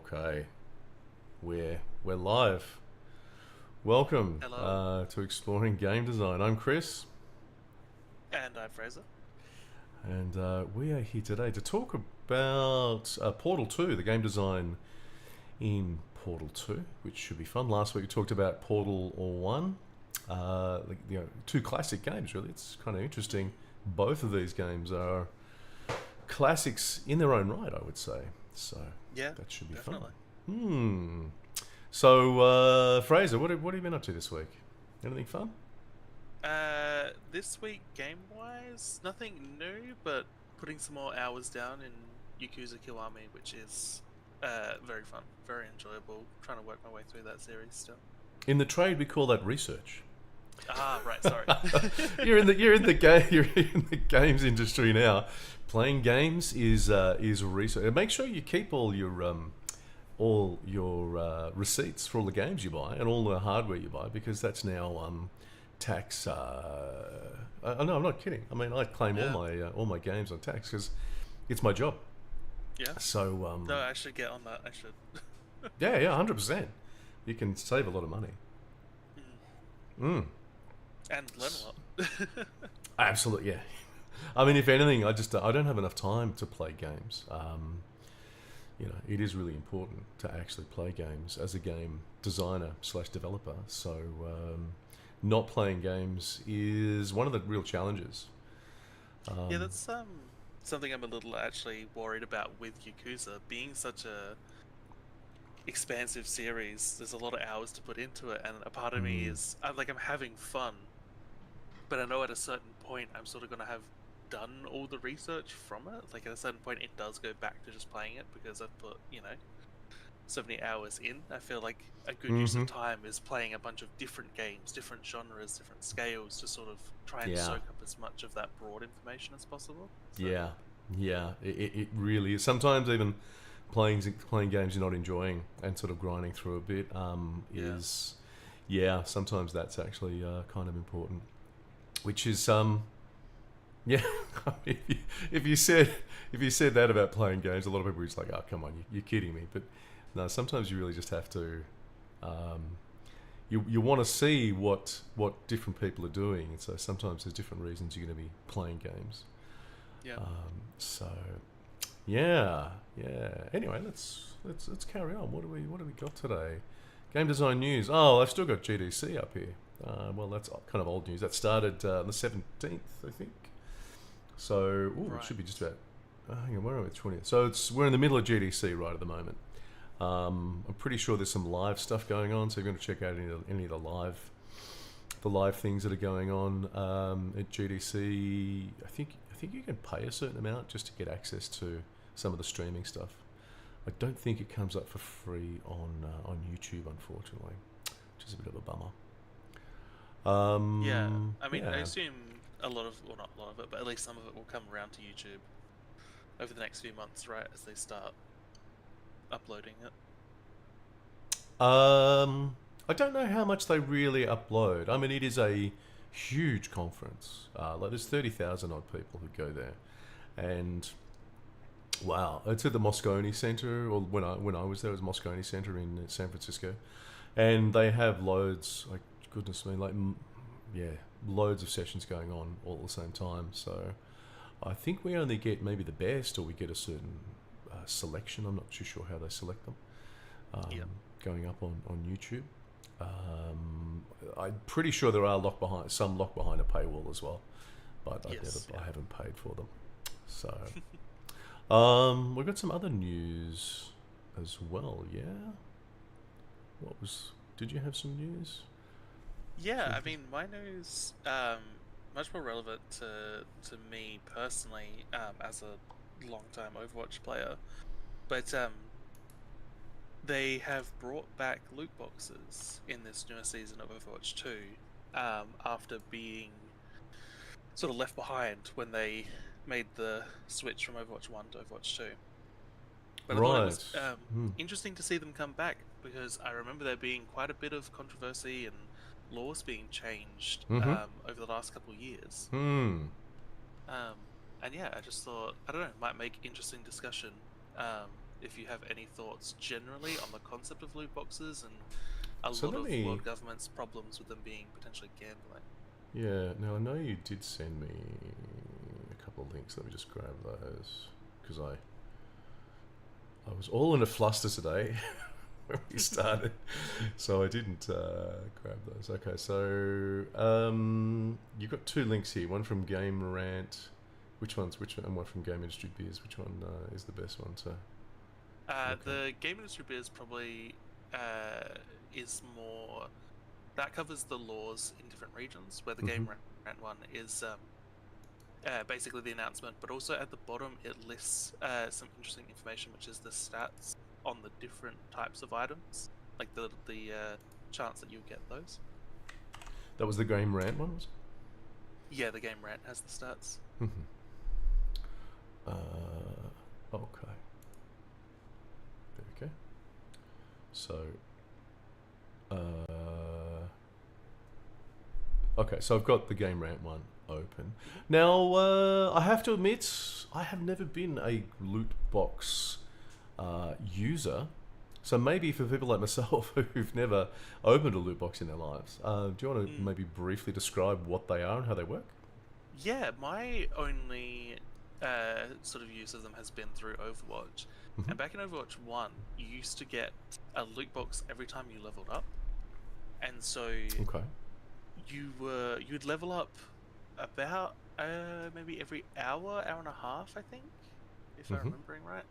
Okay, we're live. Welcome Hello, to Exploring Game Design. I'm Chris, and I'm Fraser. and we are here today to talk about Portal 2, the game design in Portal 2, which should be fun. Last week we talked about Portal 1, two classic games. Really, it's kind of interesting. Both of these games are classics in their own right, I would say. So Yeah, that should be fun. definitely. Hmm. So, Fraser, what have you been up to this week? Anything fun? This week, game-wise, nothing new, but putting some more hours down in Yakuza Kiwami, which is very fun, very enjoyable. Trying to work my way through that series still. In the trade, we call that research. Ah, right, sorry. You're in the games industry now. Playing games is research. And make sure you keep all your receipts for all the games you buy and all the hardware you buy, because that's now tax. No, I'm not kidding. I mean, I claim Yeah, all my games on tax because it's my job. yeah. So No, I should get on that. I should. yeah, 100%. You can save a lot of money. Mm. Mm. And learn a lot. Absolutely, yeah. I mean, if anything, I don't have enough time to play games. It is really important to actually play games as a game designer slash developer. So, not playing games is one of the real challenges. Yeah, Um, that's something I'm a little actually worried about with Yakuza being such a expansive series. There's a lot of hours to put into it, and a part of me mm, is I'm having fun, but I know at a certain point I'm sort of gonna have done all the research from it. Like at a certain point, it does go back to just playing it because I've put so many hours in. I feel like a good use hmm of time is playing a bunch of different games, different genres, different scales to sort of try and yeah, soak up as much of that broad information as possible. So yeah, yeah. It really is. Sometimes even playing games you're not enjoying and sort of grinding through a bit yeah, is, yeah. Sometimes that's actually kind of important. Which is yeah. if you if you said if you said that about playing games, a lot of people are just like, "Oh, come on, you're kidding me." But no, sometimes you really just have to. Um, you want to see what different people are doing, and so sometimes there's different reasons you're going to be playing games. yeah. So yeah, yeah. Anyway, let's carry on. What do we got today? Game design news. Oh, I've still got GDC up here. Well, that's kind of old news. That started on the 17th, I think. So, ooh, it Right. should be just about. Hang on, where are we? 20th. So we're in the middle of GDC right at the moment. I'm pretty sure there's some live stuff going on. So if you're going to check out any of the live things that are going on at GDC, I think you can pay a certain amount just to get access to some of the streaming stuff. I don't think it comes up for free on YouTube, unfortunately, which is a bit of a bummer. Yeah, I mean, I Yeah. assume a lot of, well, not a lot of it, but at least some of it will come around to YouTube over the next few months, right, as they start uploading it. I don't know how much they really upload. I mean, it is a huge conference. Like there's 30,000 odd people who go there, and wow, it's at the Moscone Center. Or when I was there, it was Moscone Center in San Francisco, and they have loads. Like goodness me, yeah, loads of sessions going on all at the same time. So I think we only get maybe the best, or we get a certain selection. I'm not too sure how they select them. Yeah. Um, going up on YouTube. Um, I'm pretty sure there are locked behind a paywall as well, but Yes. I Yeah. haven't paid for them. So we've got some other news as well. Yeah, what was? Did you have some news? Yeah. I mean, my news much more relevant to me personally as a long-time Overwatch player, but they have brought back loot boxes in this newer season of Overwatch 2 after being sort of left behind when they made the switch from Overwatch 1 to Overwatch 2. But I thought it was Right. Hmm. interesting to see them come back because I remember there being quite a bit of controversy and laws being changed Mm-hmm. over the last couple of years. Hmm. Um, and yeah, I just thought, I don't know, it might make interesting discussion. Um, if you have any thoughts generally on the concept of loot boxes and a So lot let of me. world government's problems with them being potentially gambling. Yeah. Now I know you did send me a couple of links. Let me just grab those because I was all in a fluster today when we started, so I didn't grab those. Okay, so you've got two links here. One from Game Rant. Which one's which one? And one from Game Industry Beers. Which one is the best one to look at? The game industry biz probably is more that covers the laws in different regions, where the game rant one is basically the announcement, but also at the bottom it lists some interesting information, which is the stats on the different types of items, like the chance that you'll get those. That was the Game Rant one, was it? Yeah, the game rant has the stats. Okay. There we go. So, okay, so I've got the Game Rant one open. Now, I have to admit, I have never been a loot box user. So maybe for people like myself who've never opened a loot box in their lives, do you want to maybe briefly describe what they are and how they work? Yeah, my only sort of use of them has been through Overwatch. And back in Overwatch 1, you used to get a loot box every time you leveled up. And so Okay. you'd level up about maybe every hour and a half, I think, if I'm remembering right.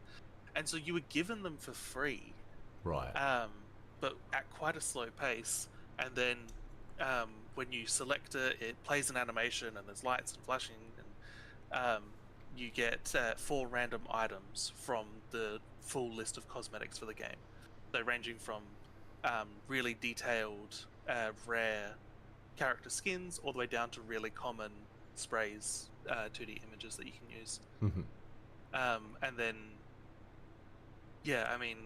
And so you were given them for free. Right. But at quite a slow pace. And then when you select it, it plays an animation and there's lights and flashing, and you get 4 random items from the full list of cosmetics for the game. So ranging from really detailed, rare character skins, all the way down to really common sprays, 2D images that you can use. And then, yeah, I mean.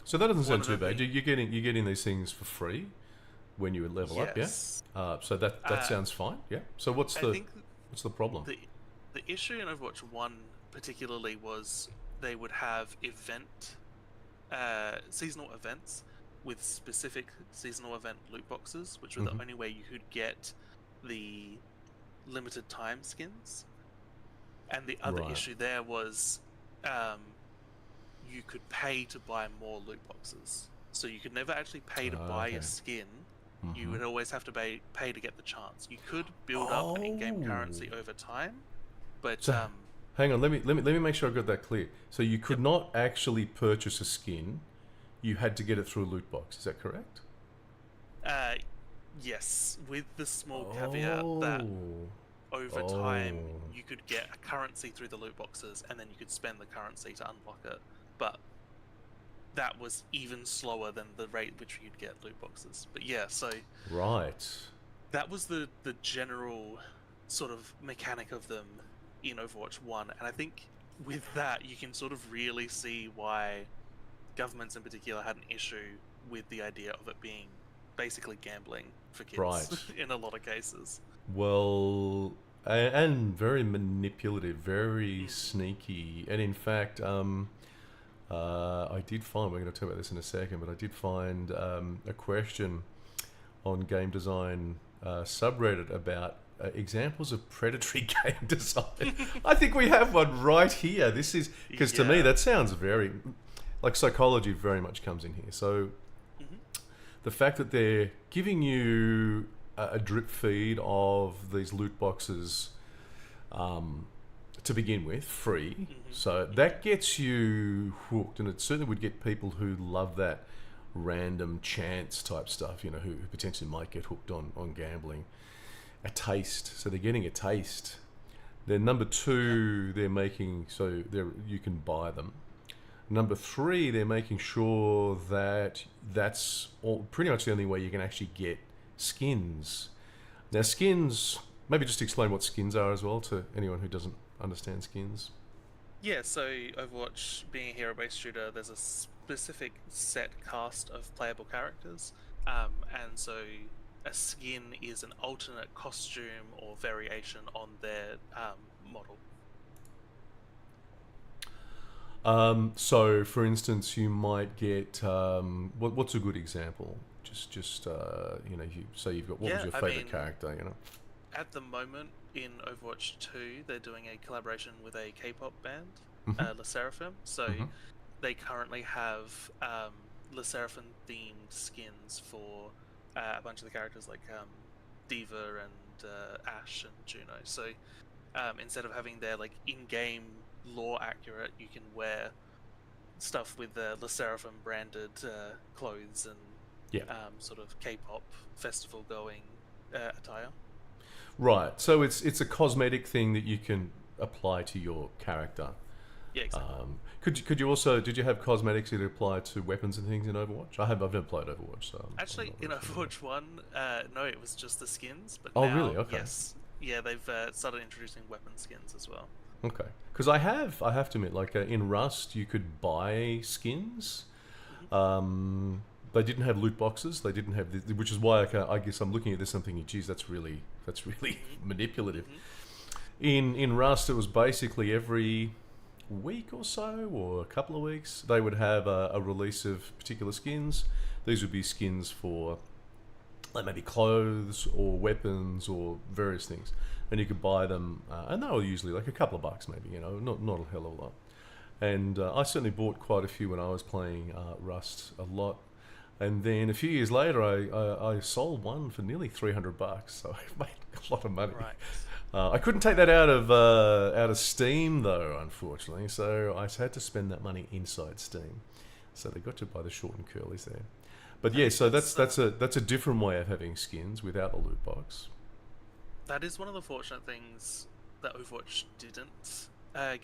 So that doesn't sound too bad. You're getting these things for free when you level up, yeah. So that sounds fine, yeah. So what's the problem? The issue in Overwatch 1 particularly was they would have seasonal events with specific seasonal event loot boxes, which were the only way you could get the limited time skins. And the other issue there was you could pay to buy more loot boxes. So you could never actually pay to buy a skin. You would always have to pay to get the chance. You could build up in-game currency over time, but so, hang on, let me make sure I got that clear. So you could not actually purchase a skin; you had to get it through a loot box. Is that correct? Yes, with the small caveat that over time you could get a currency through the loot boxes, and then you could spend the currency to unlock it. But that was even slower than the rate which you'd get loot boxes. But yeah, so that was the general sort of mechanic of them in Overwatch 1, and I think with that you can sort of really see why governments in particular had an issue with the idea of it being basically gambling for kids in a lot of cases. Well, and very manipulative, very sneaky, and in fact I did find, we're going to talk about this in a second, but I did find a question on game design subreddit about examples of predatory game design. I think we have one right here. This is, because to me that sounds very, like psychology very much comes in here. So the fact that they're giving you a drip feed of these loot boxes to begin with, free. So that gets you hooked, and it certainly would get people who love that random chance type stuff, you know, who potentially might get hooked on gambling. A taste. So they're getting a taste. Then number 2, they're making so you can buy them. Number 3, they're making sure that that's pretty much the only way you can actually get skins. Now skins, maybe just explain what skins are as well to anyone who doesn't understand skins. Yeah, so Overwatch being a hero-based shooter, there's a specific set cast of playable characters, and so a skin is an alternate costume or variation on their model. So, for instance, you might get what's a good example? You say you've got what was Yeah, your I favorite mean, character? at the moment in Overwatch 2, they're doing a collaboration with a K-pop band, Hmm. Le Sserafim. So Hmm. they currently have Le Sserafim themed skins for a bunch of the characters like Diva and Ash and Juno. So instead of having their like in-game lore accurate, you can wear stuff with the Le Sserafim branded clothes and Yeah. sort of K-pop festival going attire. Right. So it's a cosmetic thing that you can apply to your character. Yeah, exactly. Could you also did you have cosmetics that apply to weapons and things in Overwatch? I've never played Overwatch, so I'm Actually, not in really familiar. Overwatch 1, no, it was just the skins, but Oh, now, really? Okay. yes. Yeah, they've started introducing weapon skins as well. Okay. Because I have to admit, like in Rust, you could buy skins. Hmm. They didn't have loot boxes. They didn't have, which is why I guess I'm looking at this and thinking, geez, that's really Hmm. manipulative. Hmm. In Rust, it was basically every week or so, or a couple of weeks, they would have a release of particular skins. These would be skins for like maybe clothes or weapons or various things, and you could buy them, and they were usually like a couple of bucks, maybe not a hell of a lot. And I certainly bought quite a few when I was playing Rust a lot. And then a few years later, I sold one for nearly $300, so I made a lot of money. Right. I couldn't take that out of Steam though, unfortunately. So I had to spend that money inside Steam. So they got you by the short and curlies there. But I yeah, think so that's a different way of having skins without the loot box. that is one of the fortunate things that Overwatch didn't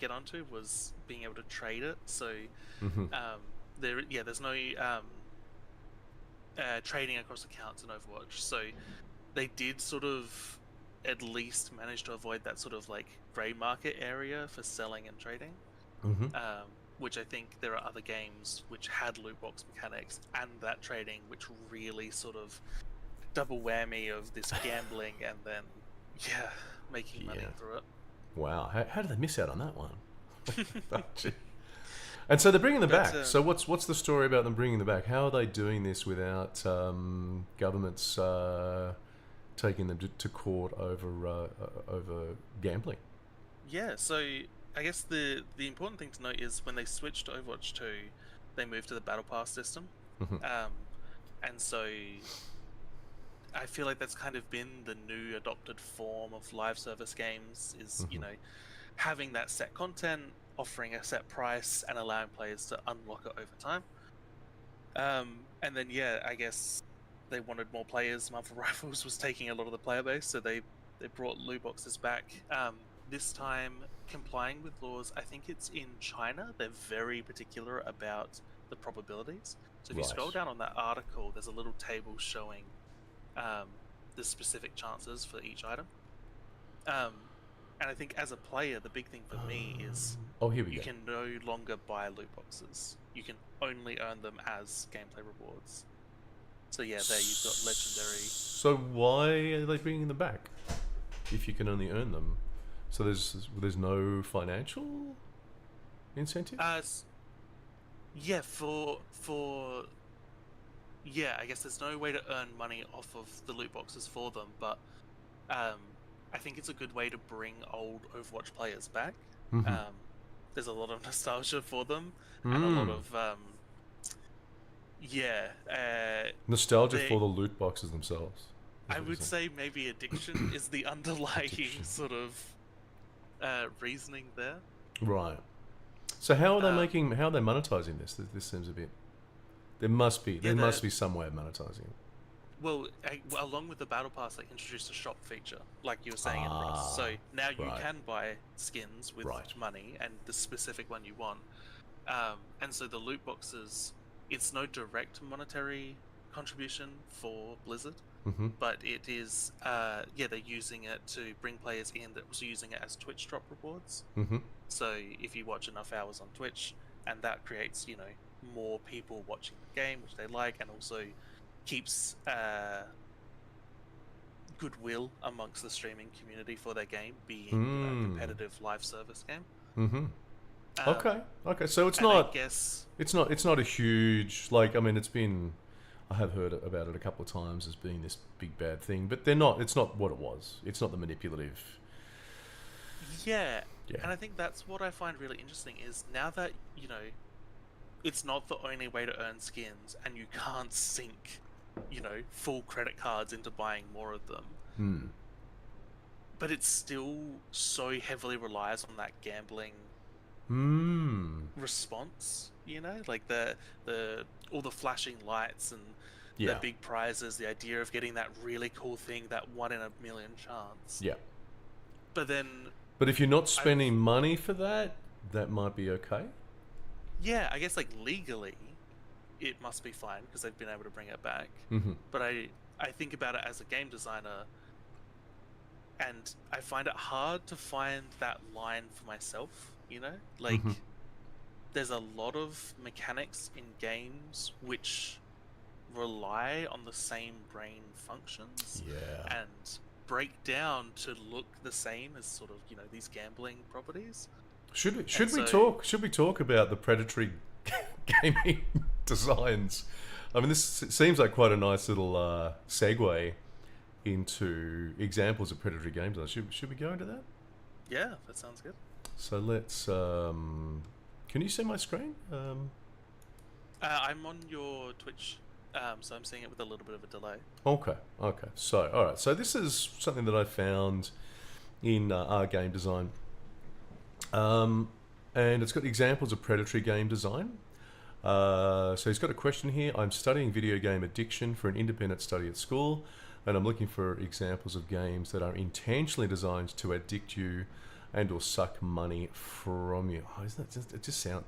get onto was being able to trade it. So Hmm. there's no trading across accounts in Overwatch. So they did sort of at least manage to avoid that sort of like grey market area for selling and trading. Hmm. um, which I think there are other games which had loot box mechanics and that trading, which really sort of double whammy of this gambling and then, yeah, making money Yeah. through Wow. How did they miss out on that one? Oh, gee. And so they're bringing them but back. So what's the story about them bringing them back? How are they doing this without governments taking them to court over gambling? yeah, so I guess the important thing to note is when they switched to Overwatch 2, they moved to the Battle Pass system. Hmm. Um, and so I feel like that's kind of been the new adopted form of live service games is, Hmm. having that set content, offering a set price, and allowing players to unlock it over time. And then yeah, I guess they wanted more players. Marvel Rifles was taking a lot of the player base, so they brought loot boxes back. This time complying with laws. I think it's in China. They're very particular about the probabilities. So if you Right. scroll down on that article, there's a little table showing um, the specific chances for each item. Um, and I think as a player, the big thing for me is Oh, here we you go. can no longer buy loot boxes. You can only earn them as gameplay rewards. So yeah, there you've got legendary. So why are they bringing them back if you can only earn them? So there's no financial incentive. Yeah, for yeah, I guess there's no way to earn money off of the loot boxes for them, but um, I think it's a good way to bring old Overwatch players back. Hmm. Um, there's a lot of nostalgia for them, and a lot Mm. of yeah. Nostalgia They for the loot boxes themselves. Is I what you're would saying. say maybe addiction is the underlying Addiction. sort of reasoning there. Right. So how are they Um, making? How are they monetizing this? This seems a bit. yeah, There must be some way of monetizing it. well, along with the battle pass, they introduced a shop feature, like you were saying in Rust. Ah, So now you right, can buy skins with right. money and the specific one you want. And so the loot boxes, it's no direct monetary contribution for Blizzard, Hmm. but it is, yeah, they're using it to bring players in that was using it as Twitch drop rewards. Hmm. So if you watch enough hours on Twitch, and that creates, more people watching the game, which they like, and also keeps goodwill amongst the streaming community for their game being, a Mm. competitive live service game. Hmm. Um, Okay. Okay. So and I guess it's not a huge, like, I mean, I have heard about it a couple of times as being this big bad thing, but they're not. It's not what it was. It's not the manipulative. yeah, Yeah. and I think that's what I find really interesting is now that it's not the only way to earn skins, and you can't sink, full credit cards into buying more of them. Hmm. But it still so heavily relies on that gambling Hmm. response, like the all the flashing lights and the Yeah. big prizes, the idea of getting that really cool thing, that 1 in a million chance. Yeah. But then But if you're not I've spending money for that, that might be okay. yeah, I guess like legally it must be fine because they've been able to bring it back. Mm-hmm. But I think about it as a game designer, and I find it hard to find that line for myself, like Mm-hmm. there's a lot of mechanics in games which rely on the same brain functions Yeah. and break down to look the same as sort of, these gambling properties. And so, Should we talk about the predatory gaming designs? I mean, this seems like quite a nice little segue into examples of predatory game design. Should we go into that? yeah, that sounds good. So let's. Can you see my screen? I'm on your Twitch, so I'm seeing it with a little bit of a delay. Okay. Okay. So all right. So this is something that I found in our game design, and it's got examples of predatory game design. So he's got a question here. I'm studying video game addiction for an independent study at school, and I'm looking for examples of games that are intentionally designed to addict you and or suck money from you. Oh, isn't that just, it just sound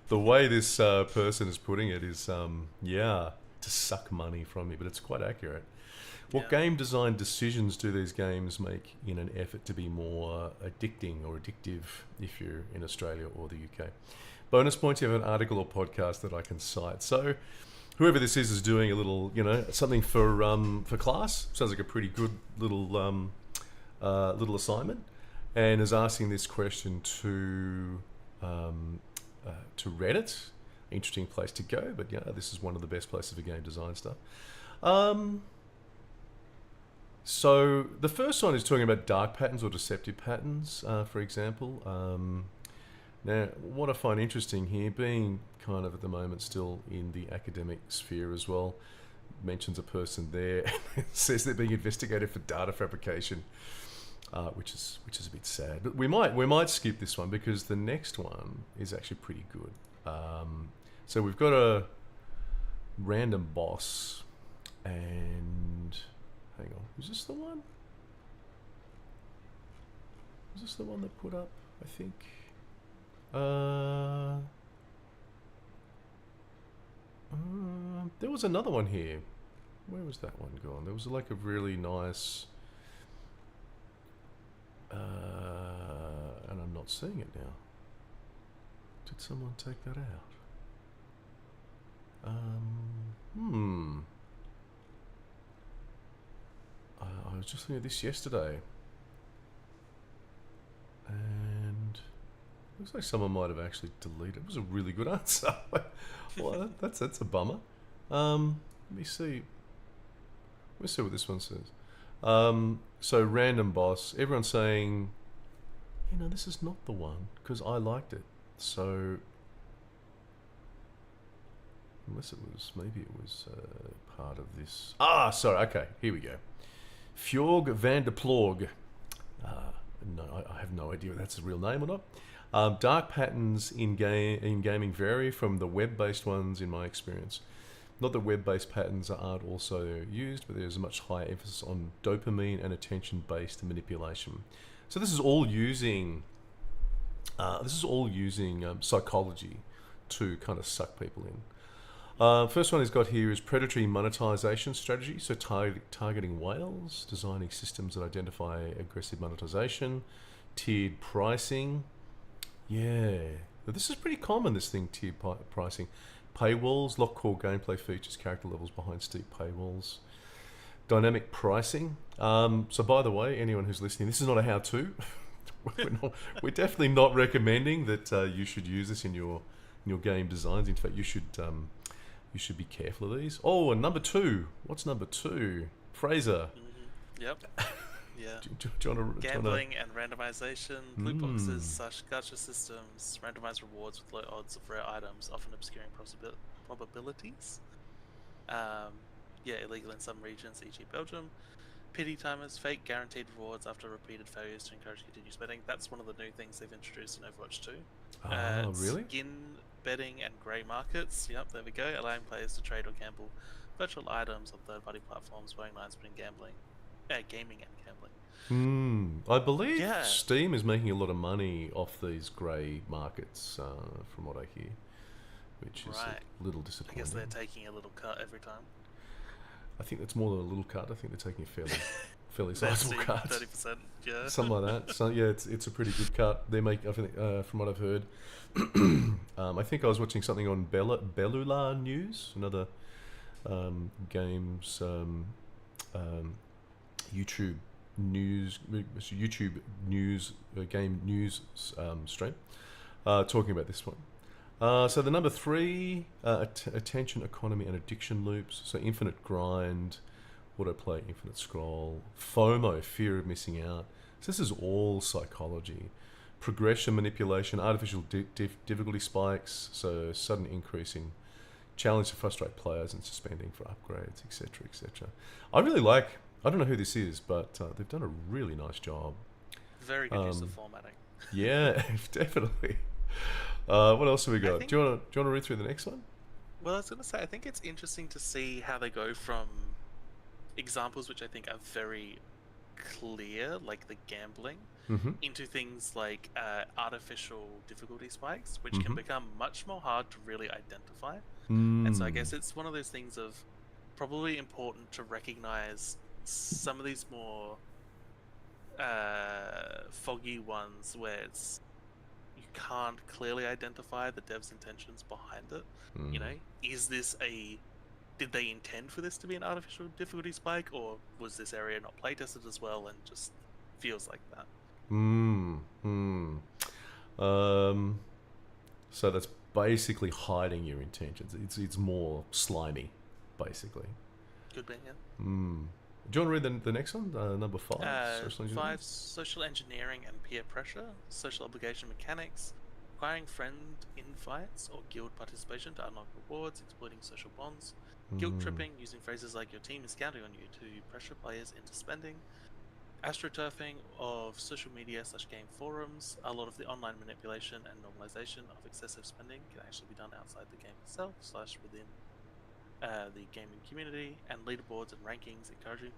the way this person is putting it is yeah, to suck money from you, but it's quite accurate. What Yeah. game design decisions do these games make in an effort to be more addicting or addictive if you're in Australia or the UK? Bonus points, you have an article or podcast that I can cite. So whoever this is doing a little, something for class. Sounds like a pretty good little little assignment, and is asking this question to Reddit. Interesting place to go, but yeah, this is one of the best places for game design stuff. So the first one is talking about dark patterns or deceptive patterns, for example. Now, what I find interesting here, being kind of at the moment still in the academic sphere as well, mentions a person there says they're being investigated for data fabrication, which is a bit sad. But we might skip this one because the next one is actually pretty good. So we've got a random boss, and hang on, is this the one? Is this the one that put up? I think. There was another one here. Where was that one gone? There was like a really nice, and I'm not seeing it now. Did someone take that out? I was just looking at this yesterday, and looks like someone might have actually deleted. It was a really good answer. Well, that's a bummer. Let me see. Let me see what this one says. So random boss. Everyone's saying, this is not the one because I liked it. So unless it was, maybe it was part of this. Sorry. Okay, here we go. Fjorg van der Plorg. No, I have no idea if that's a real name or not. Dark patterns in gaming vary from the web-based ones in my experience. Not that web-based patterns aren't also used, but there's a much higher emphasis on dopamine and attention-based manipulation. So this is all using psychology to kind of suck people in. First one he's got here is predatory monetization strategy. So targeting whales, designing systems that identify aggressive monetization, tiered pricing. Yeah, but this is pretty common, this thing, tiered pricing. Paywalls, lock core gameplay features, character levels behind steep paywalls. Dynamic pricing. So by the way, anyone who's listening, this is not a how-to. we're definitely not recommending that you should use this in your game designs. In fact, you should be careful of these. Oh, and number 2. What's number 2? Fraser. Yep. Yeah. Do you want to Gambling and randomization, blue boxes, Mm. gacha systems, randomized rewards with low odds of rare items, often obscuring probabilities. Yeah, illegal in some regions, e.g. Belgium. Pity timers, fake guaranteed rewards after repeated failures to encourage continued spending. That's one of the new things they've introduced in Overwatch 2. Really? Skin betting and grey markets. Yep, there we go. Allowing players to trade or gamble virtual items on third-party platforms, blowing lines between gaming and gambling. I believe Yeah. Steam is making a lot of money off these grey markets, from what I hear, which is Right. a little I disappointing. guess they're taking a little cut every time. I think that's more than a little cut. I think they're taking a fairly sizable cut. 30%, yeah. Something like that. So yeah, it's a pretty good cut. They make, I think, from what I've heard. I think I was watching something on Bellula News, another games YouTube news game news stream, talking about this one. So the number 3, attention economy and addiction loops. So infinite grind, autoplay, infinite scroll, FOMO, fear of missing out. So this is all psychology. Progression manipulation, artificial difficulty spikes, so sudden increase in challenge to frustrate players and suspending for upgrades, etc., etc. I really like, I don't know who this is, but they've done a really nice job. Very good use of formatting. Yeah, definitely. What else have we got? think- Do you want to read through the next one? Well, I was going to say, I think it's interesting to see how they go from examples which I think are very clear, like the gambling, Mm-hmm. into things like artificial difficulty spikes, which can become much more hard to really identify. And so I guess it's one of those things of probably important to recognize some of these more foggy ones where you can't clearly identify the dev's intentions behind it. You know, did they intend for this to be an artificial difficulty spike, or was this area not playtested as well and just feels like that? So that's basically hiding your intentions. It's more slimy, basically. Could be, yeah. Do you want to read the next one? Number 5. Social engineering? 5, social engineering and peer pressure, social obligation mechanics, acquiring friend invites or guild participation to unlock rewards, exploiting social bonds, guilt tripping, using phrases like your team is counting on you to pressure players into spending, astroturfing of social media / game forums. A lot of the online manipulation and normalization of excessive spending can actually be done outside the game itself / within the gaming community, and leaderboards and rankings encouraging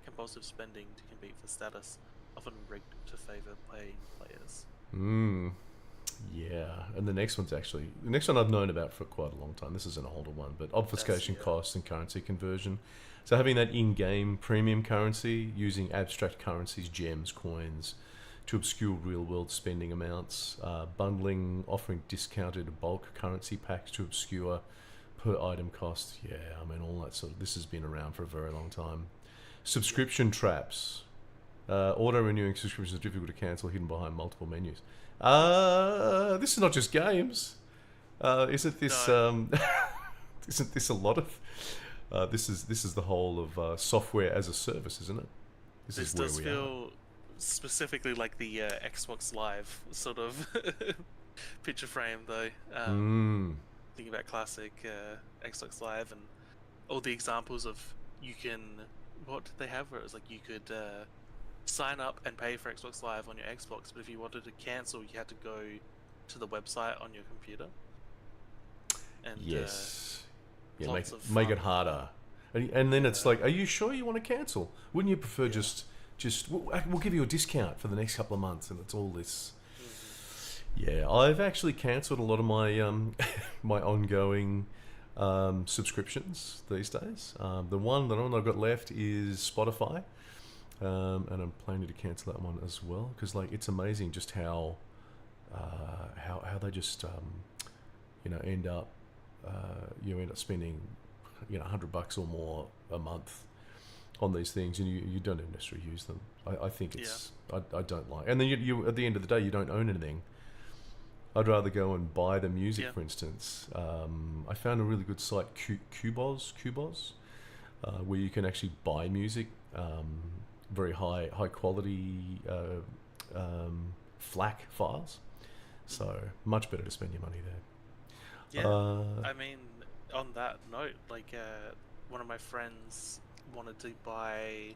compulsive spending to compete for status, often rigged to favor paying players. Yeah, and the next one I've known about for quite a long time. This is an older one, but obfuscation costs and currency conversion. So having that in-game premium currency, using abstract currencies, gems, coins, to obscure real-world spending amounts, bundling, offering discounted bulk currency packs to obscure per item cost. Yeah, I mean, all that sort of, this has been around for a very long time. Subscription traps. Auto-renewing subscriptions are difficult to cancel, hidden behind multiple menus. This is not just games. Isn't this isn't this a lot of this is the whole of software as a service, isn't it? This does feel specifically like the Xbox Live sort of picture frame, though. Thinking about classic Xbox Live and all the examples of what did they have where it was like you could sign up and pay for Xbox Live on your Xbox, but if you wanted to cancel, you had to go to the website on your computer. And yes, lots make it harder, and then it's like, are you sure you want to cancel? Wouldn't you prefer just we'll give you a discount for the next couple of months, and it's all this. Yeah, I've actually cancelled a lot of my my ongoing subscriptions these days. The one I've got left is Spotify, and I'm planning to cancel that one as well, because like it's amazing just how they just end up you end up spending $100 or more a month on these things, and you don't even necessarily use them. I think Yeah. it's I don't like. And then you at the end of the day, you don't own anything. I'd rather go and buy the music, Yeah. for instance. I found a really good site, Qboz, where you can actually buy music, very high quality FLAC files. So much better to spend your money there. Yeah. I mean, on that note, like one of my friends wanted to buy.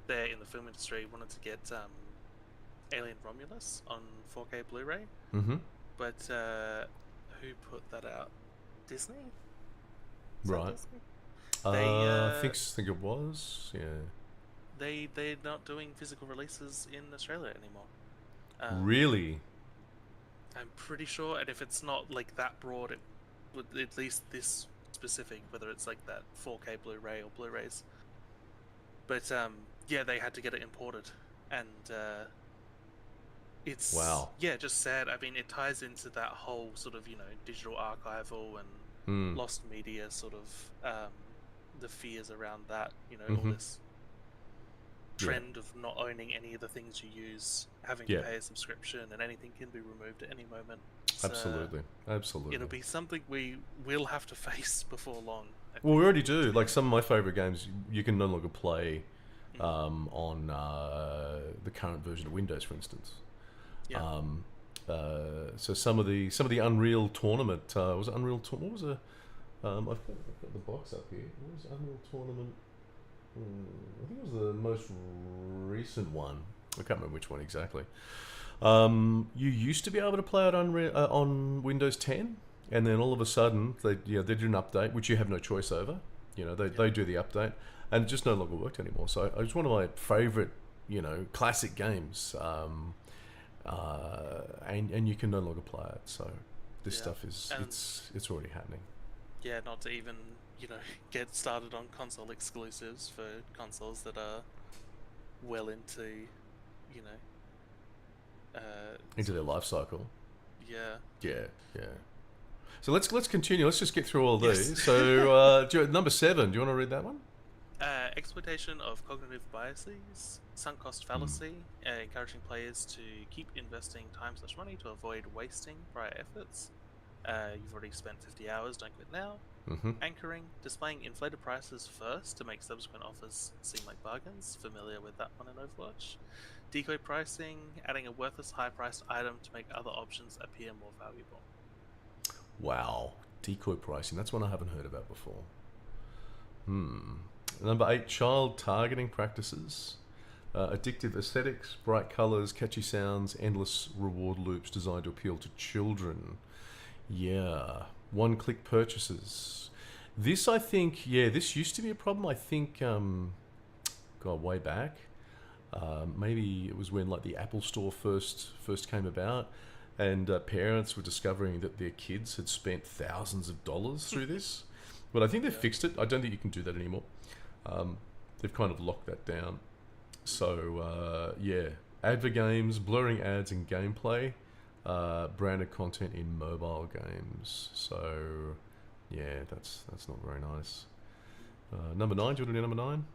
They're in the film industry. Wanted to get Alien Romulus on 4K Blu-ray, Mm-hmm. but who put that out? Disney? Is that Right. Disney? I They think it was. Yeah. they're not doing physical releases in Australia anymore. Really? I'm pretty sure, and if it's not like that broad, it would at least this specific, whether it's like that 4K Blu-ray or Blu-rays. But yeah, they had to get it imported, and it's Wow. yeah, just sad. I mean, it ties into that whole sort of digital archival and Mm. lost media sort of the fears around that. All Mm-hmm. this trend of not owning any of the things you use, having Yeah. to pay a subscription, and anything can be removed at any moment. It's, Absolutely. Absolutely. it'll be something we will have to face before long. I Well, we think. already do. Like some of my favorite games, you can no longer play Mm. on the current version of Windows, for instance. Yeah. So some of the Unreal Tournament was it Unreal Tournament? What was I've got the box up here. What was Unreal Tournament? I think it was the most recent one. I can't remember which one exactly. You used to be able to play it on Windows 10, and then all of a sudden they did an update, which you have no choice over. They do the update, and it just no longer worked anymore. So it was one of my favorite classic games, and you can no longer play it. So this Yeah. stuff is And it's already happening. yeah, not to even get started on console exclusives for consoles that are well into you know Into their life cycle. yeah. Yeah. So let's continue. Let's just get through all Yes. these. So number 7. Do you want to read that one? Exploitation of cognitive biases, sunk cost fallacy, encouraging players to keep investing time/money to avoid wasting prior efforts. You've already spent 50 hours, don't quit now. Mm-hmm. Anchoring, displaying inflated prices first to make subsequent offers seem like bargains. Familiar with that one in Overwatch. Decoy pricing, adding a worthless high-priced item to make other options appear more valuable. Wow. Decoy pricing. That's one I haven't heard about before. Number 8, child targeting practices. Addictive aesthetics, bright colours, catchy sounds, endless reward loops designed to appeal to children. Yeah. One-click purchases. This, I think, this used to be a problem. I think, way back. Maybe it was when like the Apple Store first came about, and parents were discovering that their kids had spent thousands of dollars through this. But I think they've fixed it. I don't think you can do that anymore. They've kind of locked that down. So Adver games, blurring ads and gameplay, branded content in mobile games. So yeah, that's not very nice. Number 9. Do you want to do number 9?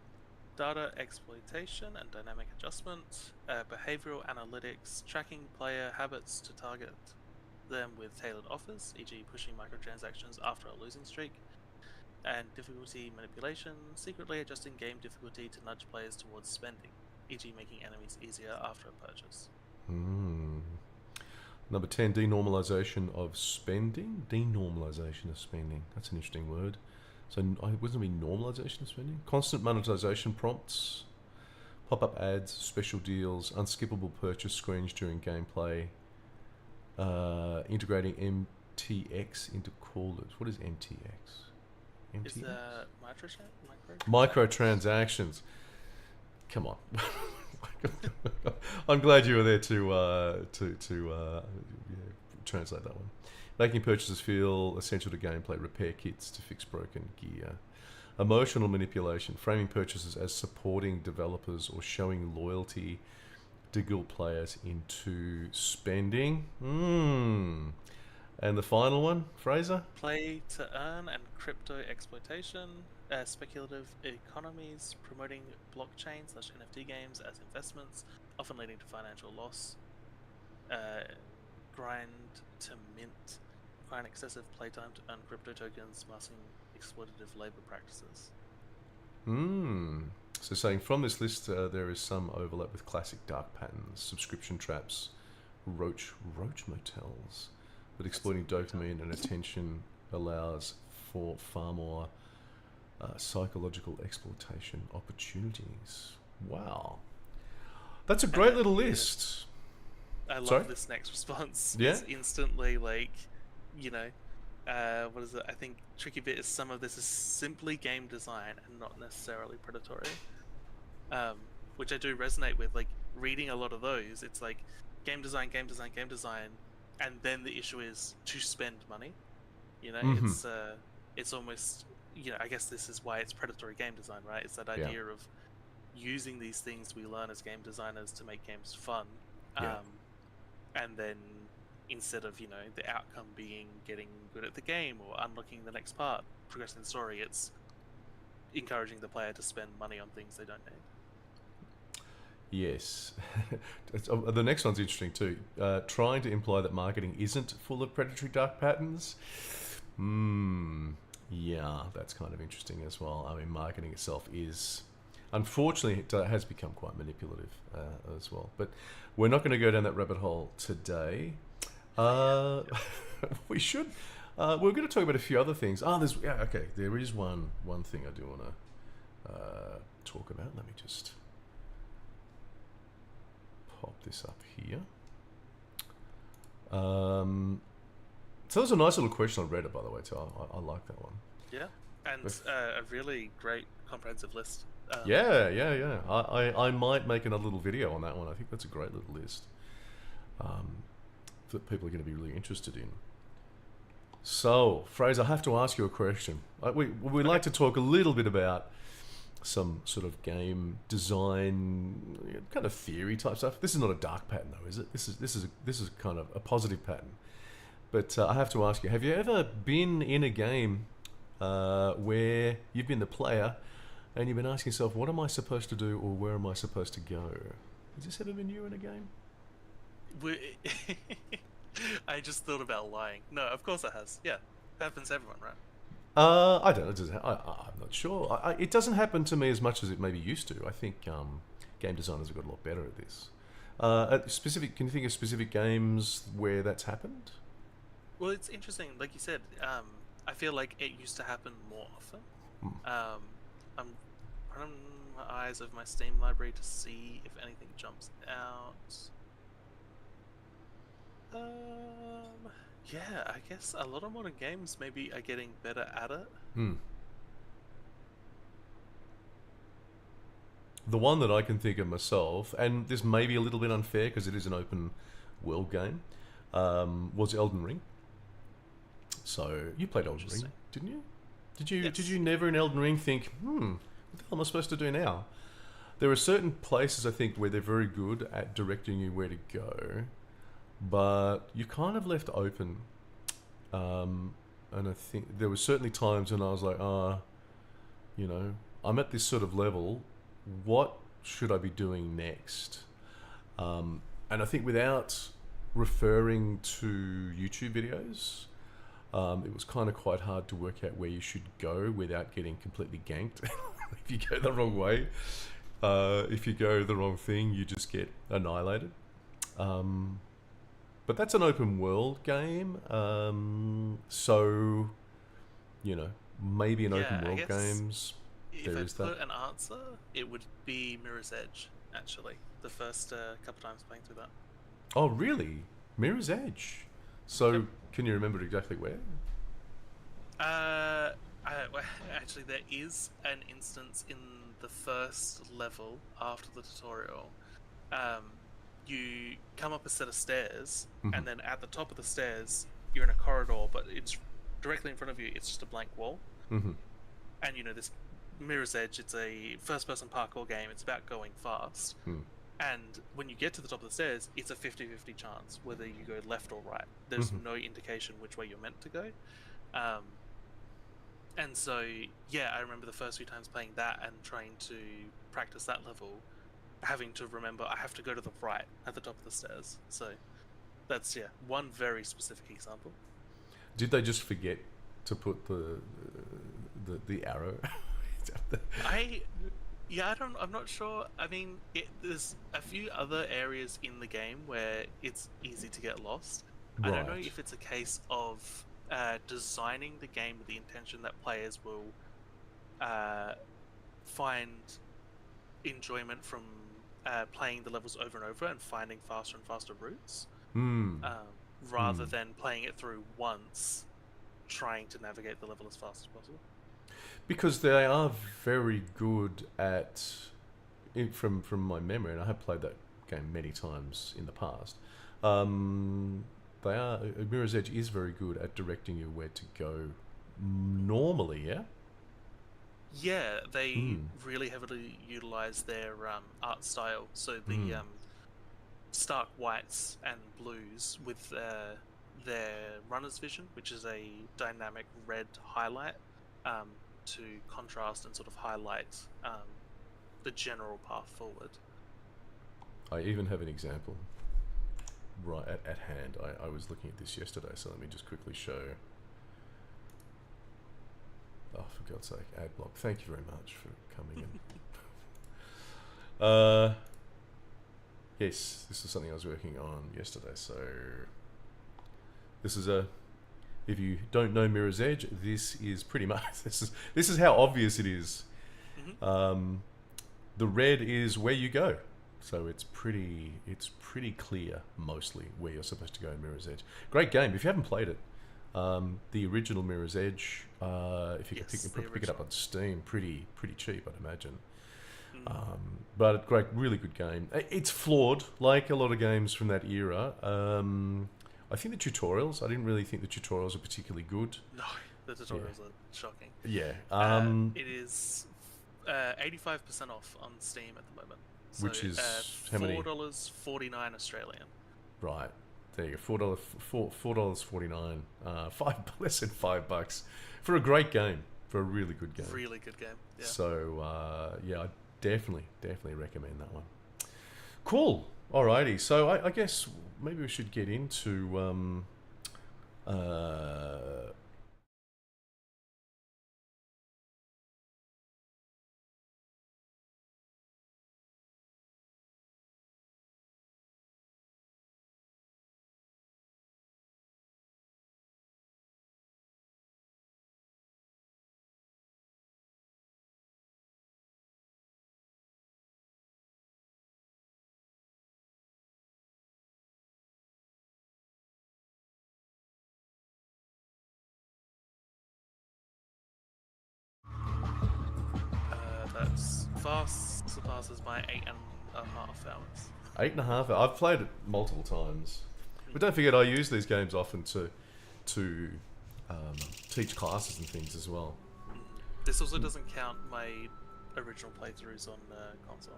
Data exploitation and dynamic adjustment, behavioral analytics, tracking player habits to target them with tailored offers, e.g. pushing microtransactions after a losing streak, and difficulty manipulation, secretly adjusting game difficulty to nudge players towards spending, e.g. making enemies easier after a purchase. Number 10, denormalization of spending. Denormalization of spending. That's an interesting word. So wasn't it normalization of spending? Constant monetization prompts, pop-up ads, special deals, unskippable purchase screens during gameplay, integrating MTX into callers. What is MTX? Is that Microtransactions. Come on. I'm glad you were there to translate that one. Making purchases feel essential to gameplay, repair kits to fix broken gear. Emotional manipulation, framing purchases as supporting developers or showing loyalty to guild players into spending. And the final one, Fraser? Play to earn and crypto exploitation, speculative economies, promoting blockchain/NFT games as investments, often leading to financial loss. Grind to mint, requiring excessive playtime to earn crypto tokens, masking exploitative labor practices. So saying from this list, there is some overlap with classic dark patterns, subscription traps, roach motels, but exploiting dopamine and attention allows for far more psychological exploitation opportunities. Wow, that's a great little list. I love Sorry? this next response. Yeah? It's instantly like, you know, what is it? I think tricky bit is some of this is simply game design and not necessarily predatory. Which I do resonate with. Like reading a lot of those, it's like game design, and then the issue is to spend money. You know, it's almost, you know, I guess this is why it's predatory game design, right? It's that idea of using these things we learn as game designers to make games fun. And then instead of, you know, the outcome being getting good at the game or unlocking the next part, progressing the story, it's encouraging the player to spend money on things they don't need. Yes. The next one's interesting too. Trying to imply that marketing isn't full of predatory dark patterns. Yeah, that's kind of interesting as well. I mean, marketing itself is, unfortunately, it has become quite manipulative as well. But we're not going to go down that rabbit hole today. We should. We're going to talk about a few other things. There is one thing I do want to talk about. Let me just pop this up here. So there's a nice little question on Reddit, by the way, too. I like that one. Yeah, and a really great comprehensive list. Yeah. I might make another little video on that one. I think that's a great little list that people are going to be really interested in. So, Fraser, I have to ask you a question. We like to talk a little bit about some sort of game design, kind of theory type stuff. This is not a dark pattern, though, is it? This is kind of a positive pattern. But I have to ask you: have you ever been in a game where you've been the player and you've been asking yourself, "What am I supposed to do, or where am I supposed to go?" Has this ever been you in a game? I just thought about lying. No, of course it has. Yeah, it happens to everyone, right? I don't know. I'm not sure. It doesn't happen to me as much as it maybe used to. I think game designers have got a lot better at this. Can you think of specific games where that's happened? Well, it's interesting. Like you said, I feel like it used to happen more often. I'm running my eyes over my Steam library to see if anything jumps out. Yeah, I guess a lot of modern games maybe are getting better at it. The one that I can think of myself, and this may be a little bit unfair because it is an open world game, was Elden Ring. So you played Elden Ring, didn't you? Did you never in Elden Ring think, what the hell am I supposed to do now? There are certain places I think where they're very good at directing you where to go, but you're kind of left open. And I think there were certainly times when I was like, I'm at this sort of level. What should I be doing next? And I think without referring to YouTube videos, it was kind of quite hard to work out where you should go without getting completely ganked. If you go the wrong way, if you go the wrong thing, you just get annihilated. But that's an open world game, so maybe in open world games there is that. If I put an answer, it would be Mirror's Edge. Actually, the first couple times playing through that. Oh, really? Mirror's Edge. So, can you remember exactly where? Actually, there is an instance in the first level after the tutorial. You come up a set of stairs, and then at the top of the stairs, you're in a corridor, but it's directly in front of you. It's just a blank wall. And this Mirror's Edge, it's a first-person parkour game. It's about going fast. And when you get to the top of the stairs, it's a 50-50 chance whether you go left or right. There's no indication which way you're meant to go. And so, yeah, I remember the first few times playing that and trying to practice that level, having to remember I have to go to the right at the top of the stairs. So that's, yeah, one very specific example. Did they just forget to put the arrow? I Yeah, I'm not sure. I mean, there's a few other areas in the game where it's easy to get lost. I don't know Right. if it's a case of designing the game with the intention that players will find enjoyment from playing the levels over and over and finding faster and faster routes, Hmm. rather than playing it through once, trying to navigate the level as fast as possible. Because they are very good at, from my memory, and I have played that game many times in the past. They are Mirror's Edge is very good at directing you where to go. Normally, yeah. Yeah, they Hmm. really heavily utilize their art style. So the Hmm. stark whites and blues with their runner's vision, which is a dynamic red highlight, to contrast and sort of highlight the general path forward. I even have an example right at hand. I was looking at this yesterday, so let me just quickly show. Oh, for God's sake, ad block. Thank you very much for coming in. Yes, this is something I was working on yesterday. So this is a. If you don't know Mirror's Edge, this is pretty much this is how obvious it is. Mm-hmm. The red is where you go, so it's pretty clear mostly where you're supposed to go in Mirror's Edge. Great game. If you haven't played it, the original Mirror's Edge, if you Yes, could pick it up on Steam, pretty cheap, I'd imagine. Mm. But great, really good game. It's flawed, like a lot of games from that era. I think the tutorials. I didn't really think the tutorials are particularly good. No, the tutorials are shocking. Yeah. It is 85% off on Steam at the moment. So Which is how many? $4.49 Australian. Right. There you go. $4.49. Less than $5 for a great game, for a really good game. Really good game. Yeah. So yeah, I definitely recommend that one. Cool. Alrighty. So I guess maybe we should get into That's fast surpasses my 8.5 hours. 8.5. I've played it multiple times, but don't forget I use these games often to teach classes and things as well. This also doesn't count my original playthroughs on console.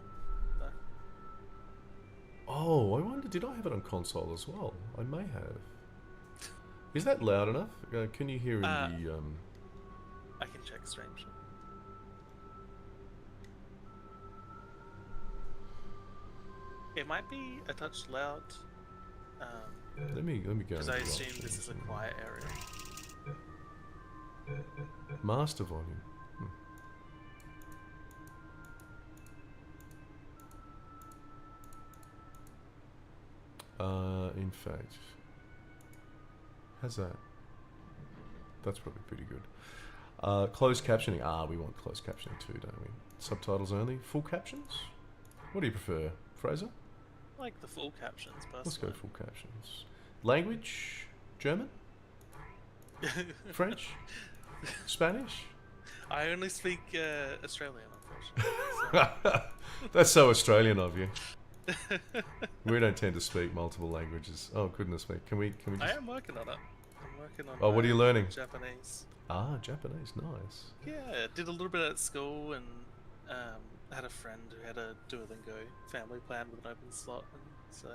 No. Oh, I wonder, did I have it on console as well? I may have. Is that loud enough? Can you hear in the? I can check stream. It might be a touch loud. Let me go. Because I assume this is a quiet area. Master volume. In fact, how's that? That's probably pretty good. Closed captioning. We want closed captioning too, don't we? Subtitles only. Full captions? What do you prefer, Fraser? I like the full captions, personally. Let's go full captions. Language? German? French? Spanish? I only speak Australian, unfortunately. That's so Australian of you. We don't tend to speak multiple languages. Oh goodness me! Can we just? I am working on it. I'm working on. Oh, what are you learning? Japanese. Japanese. Nice. Yeah, did a little bit at school, and had a friend who had a Duolingo family plan with an open slot, and so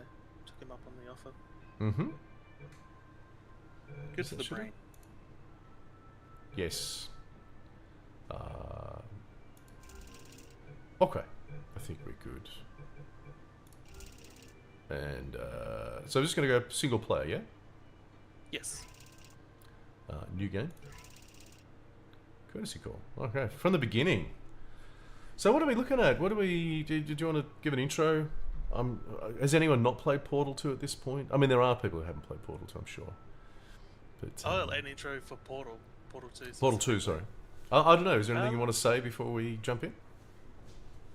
took him up on the offer. Mm-hmm. Good for the brain. Yes. Uh, okay, I think we're good. And so I'm just going to go single player, yeah? Yes. New game. Courtesy call. Okay, from the beginning. So what are we looking at? What do we... Did you want to give an intro? Has anyone not played Portal 2 at this point? I mean, there are people who haven't played Portal 2, I'm sure. But, An intro for Portal 2. Portal 2, sorry. I don't know. Is there anything you Um, want to say before we jump in?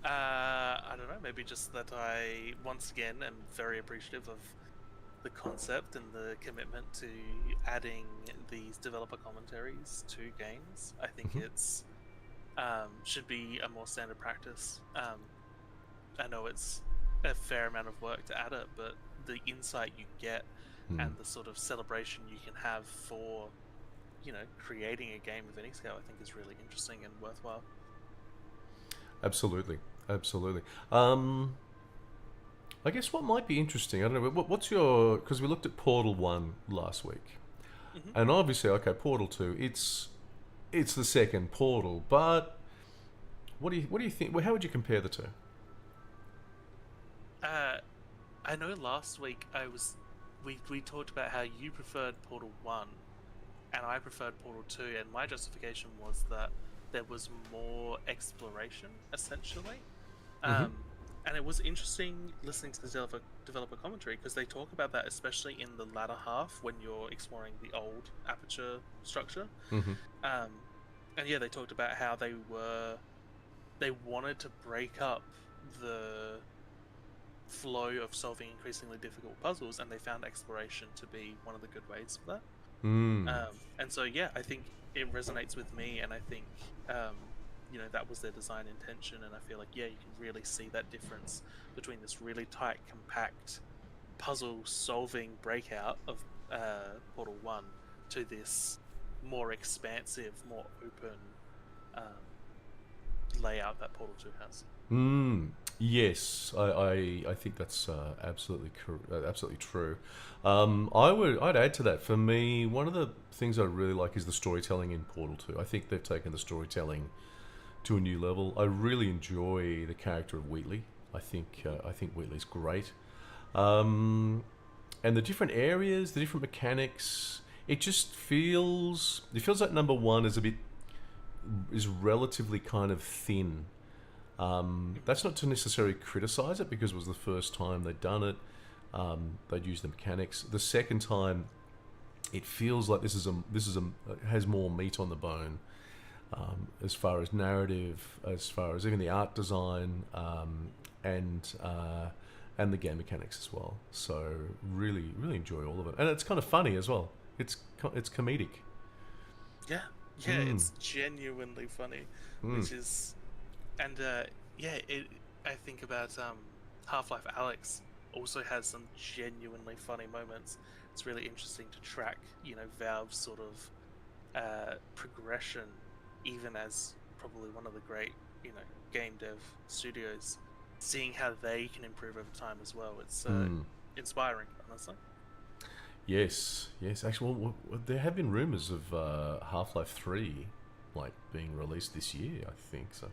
I don't know. Maybe just that I once again am very appreciative of the concept and the commitment to adding these developer commentaries to games. I think it's should be a more standard practice. I know it's a fair amount of work to add it, but the insight you get and the sort of celebration you can have for, creating a game of any scale, I think is really interesting and worthwhile. Absolutely. Absolutely. I guess what might be interesting, I don't know, what's your... Because we looked at Portal 1 last week. And obviously, okay, Portal 2, it's the second Portal, but what do you think? Well, how would you compare the two? I know last week we talked about how you preferred Portal 1 and I preferred Portal 2, and my justification was that there was more exploration, essentially. And it was interesting listening to the developer commentary, because they talk about that, especially in the latter half when you're exploring the old aperture structure. And yeah, they talked about how they wanted to break up the flow of solving increasingly difficult puzzles, and they found exploration to be one of the good ways for that. And so yeah, I think it resonates with me, and I think that was their design intention, and I feel like, yeah, you can really see that difference between this really tight, compact puzzle solving breakout of Portal 1 to this more expansive, more open layout that Portal 2 has. Yes, I think that's absolutely true. I'd add to that. For me, one of the things I really like is the storytelling in Portal 2. I think they've taken the storytelling to a new level. I really enjoy the character of Wheatley. I think Wheatley's great, and the different areas, the different mechanics. It just feels like number one is relatively kind of thin. That's not to necessarily criticize it, because it was the first time they'd done it. They'd used the mechanics. The second time, it feels like this has more meat on the bone, as far as narrative, as far as even the art design, and the game mechanics as well. So really enjoy all of it, and it's kind of funny as well. It's comedic. Yeah, it's genuinely funny, which is. And I think about Half-Life Alyx also has some genuinely funny moments. It's really interesting to track, Valve's sort of progression, even as probably one of the great, game dev studios, seeing how they can improve over time as well. It's inspiring, honestly. Yes. Actually, well, there have been rumors of Half-Life 3 being released this year, I think. So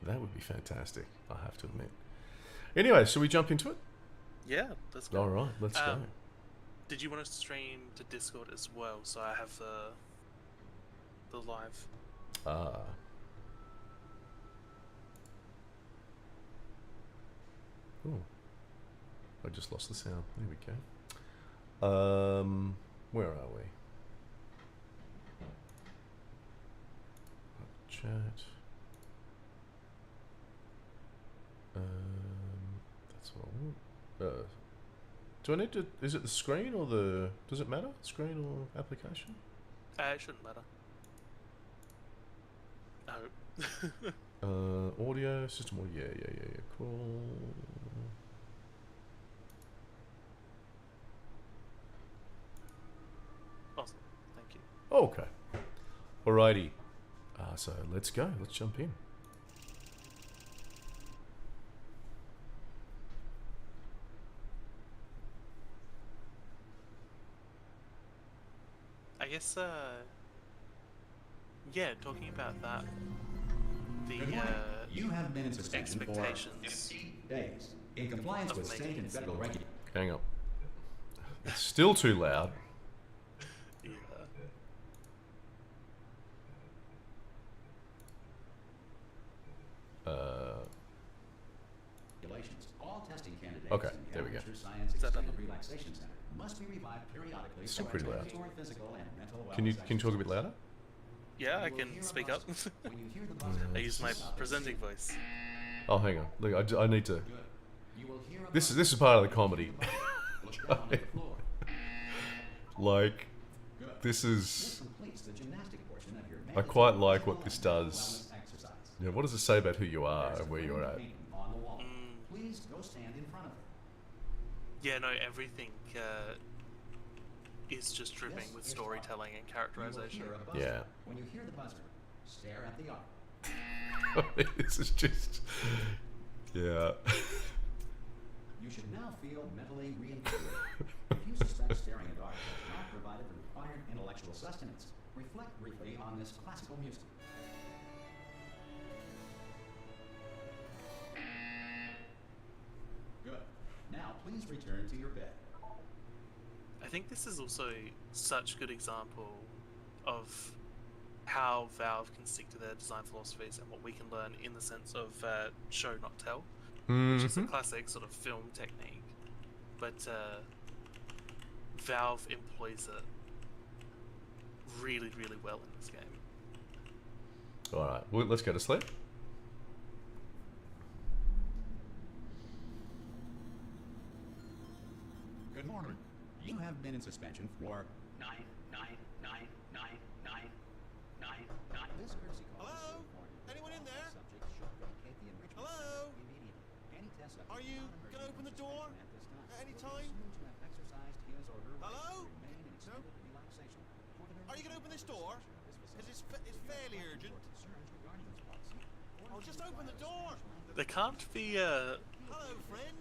that would be fantastic, I have to admit. Anyway, shall we jump into it? Yeah, let's go. All right, let's go. Did you want us to stream to Discord as well, so I have the live? Oh, I just lost the sound. There we go. Where are we? Chat. That's what I want. Do I need to... Is it the screen or the... Does it matter? Screen or application? It shouldn't matter. No. Audio, system audio. Yeah. Cool. Awesome. Thank you. Okay. Alrighty. So let's go. Let's jump in. I guess, talking about that, the Good morning. You have been in suspension for expectations 15 days in compliance with state and federal regulations. Hang on. It's still too loud. yeah. All testing candidates Okay, in the there we go. Amateur Science Is that Extended better? Relaxation Center must be revived periodically. Still for pretty loud. regulatory, physical, and mental Can you wellness talk a bit louder? Yeah, I You will can hear speak a up. buzzer. When you hear the buzzer, I use my stop. presenting voice. Oh, hang on. Look, I need to. Good. You will hear a This buzzer. is part of the comedy. Look down at the floor. Like, Good. this This is. completes the gymnastic portion of your I quite mandatory like what physical this and mental does. wellness exercise. You know, what does it say about who you are There's a and where you're framed at? painting on the wall. Mm. Please go stand in front of it. Yeah, no, everything is just dripping This with is storytelling and You will characterization. hear a buzzer. Yeah. When you hear the buzzer, stare at the art. This is just. Yeah. You should now feel mentally reinvigorated. If you suspect staring at art has not provided the required intellectual sustenance, reflect briefly on this classical music. Good. Now please return to your bed. I think this is also such a good example of how Valve can stick to their design philosophies and what we can learn in the sense of show not tell, which is a classic sort of film technique, but Valve employs it really, really well in this game. Alright, well, let's go to sleep. Good morning. You have been in suspension for 9. This courtesy call is Hello? important. Anyone in there? Subjects should vacate the enrichment Hello? center immediately. Any test subject Are you not gonna open the emergency door suspension at this time at any will be time? assumed to have exercised his or her right Hello? to remain in No? extended relaxation for the Are you gonna open this door? Because it's fairly urgent. concerns regarding this policy. Oh, just open the door! There can't be Hello, friend.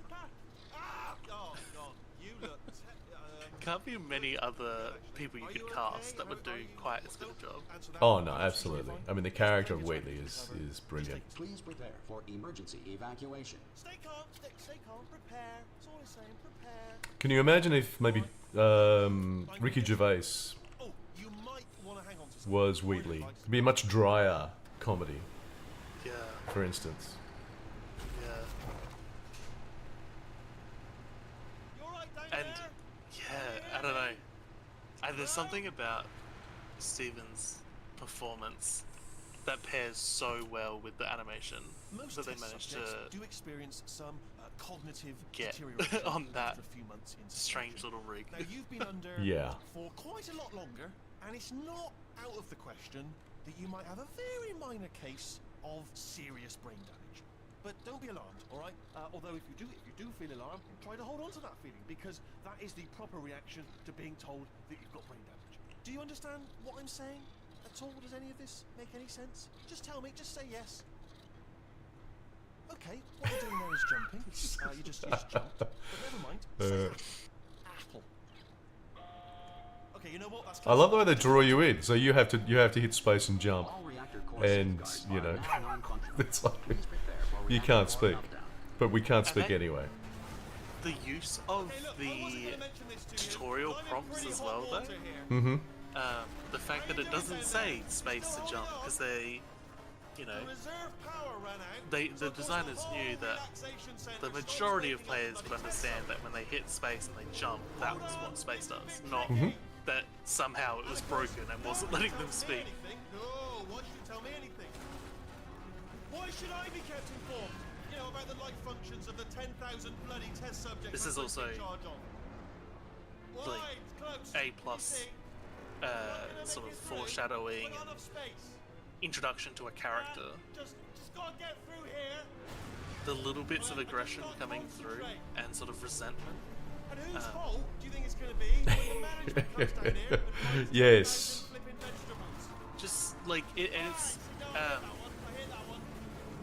Ah! Oh, God. You look... can't be many other people you could cast that would do quite as good a job. Oh, no, absolutely. I mean, the character of Wheatley is brilliant. Please prepare for emergency evacuation. Stay calm, stay calm, prepare. That's all I'm saying, prepare. Can you imagine if maybe Ricky Gervais Oh, you might want to hang on to something. was Wheatley? It'd be a much drier comedy, Yeah, for instance. yeah. You alright down And there? yeah, I don't know. There's something about Steven's performance that pairs so well with the animation Most that they test managed subjects to do experience some cognitive get deterioration on that after a few months in strange suspension. little rig. Now you've been under Yeah. for quite a lot longer, and it's not out of the question that you might have a very minor case of serious brain damage. But don't be alarmed, all right? Although if you do feel alarmed, try to hold on to that feeling, because that is the proper reaction to being told that you've got brain damage. Do you understand what I'm saying at all? Does any of this make any sense? Just tell me. Just say yes. Okay, what you're doing there is jumping. You just jumped. But never mind. Say apple. Okay, you know what? That's I love the way they draw you in. So you have to hit space and jump, All reactor core and safeguards you are know, now non-functional. it's like Please prepare for you reactor can't core speak, meltdown. but we can't And speak they- anyway. The use of Hey, look, I wasn't the gonna mention this to you. tutorial I'm in prompts pretty as hot well, though. water here. Mm-hmm. The fact that it doesn't say space to jump because they, you know, The reserve power ran out, the so of course designers the knew whole that relaxation centre the stopped majority of making players bloody would test understand that subjects. when they hit space and they jump, that was what space does, not Mm-hmm. that somehow it was broken and wasn't letting them speak. Anything? No, why should you tell me anything? Why should I be kept informed? You know, about the life functions of the 10,000 bloody test subjects This is I'm also, in charge of. like, Wide, close, A plus, anything. Not gonna sort make of it through. foreshadowing Not and enough space. introduction to a character. Just gotta get through here. The little bits of aggression coming through and sort of resentment. And whose fault do you think it's going to be when the management comes down here and finds Yes. 10,000 flipping vegetables? Just like it's No, I hit that one. I hit that one.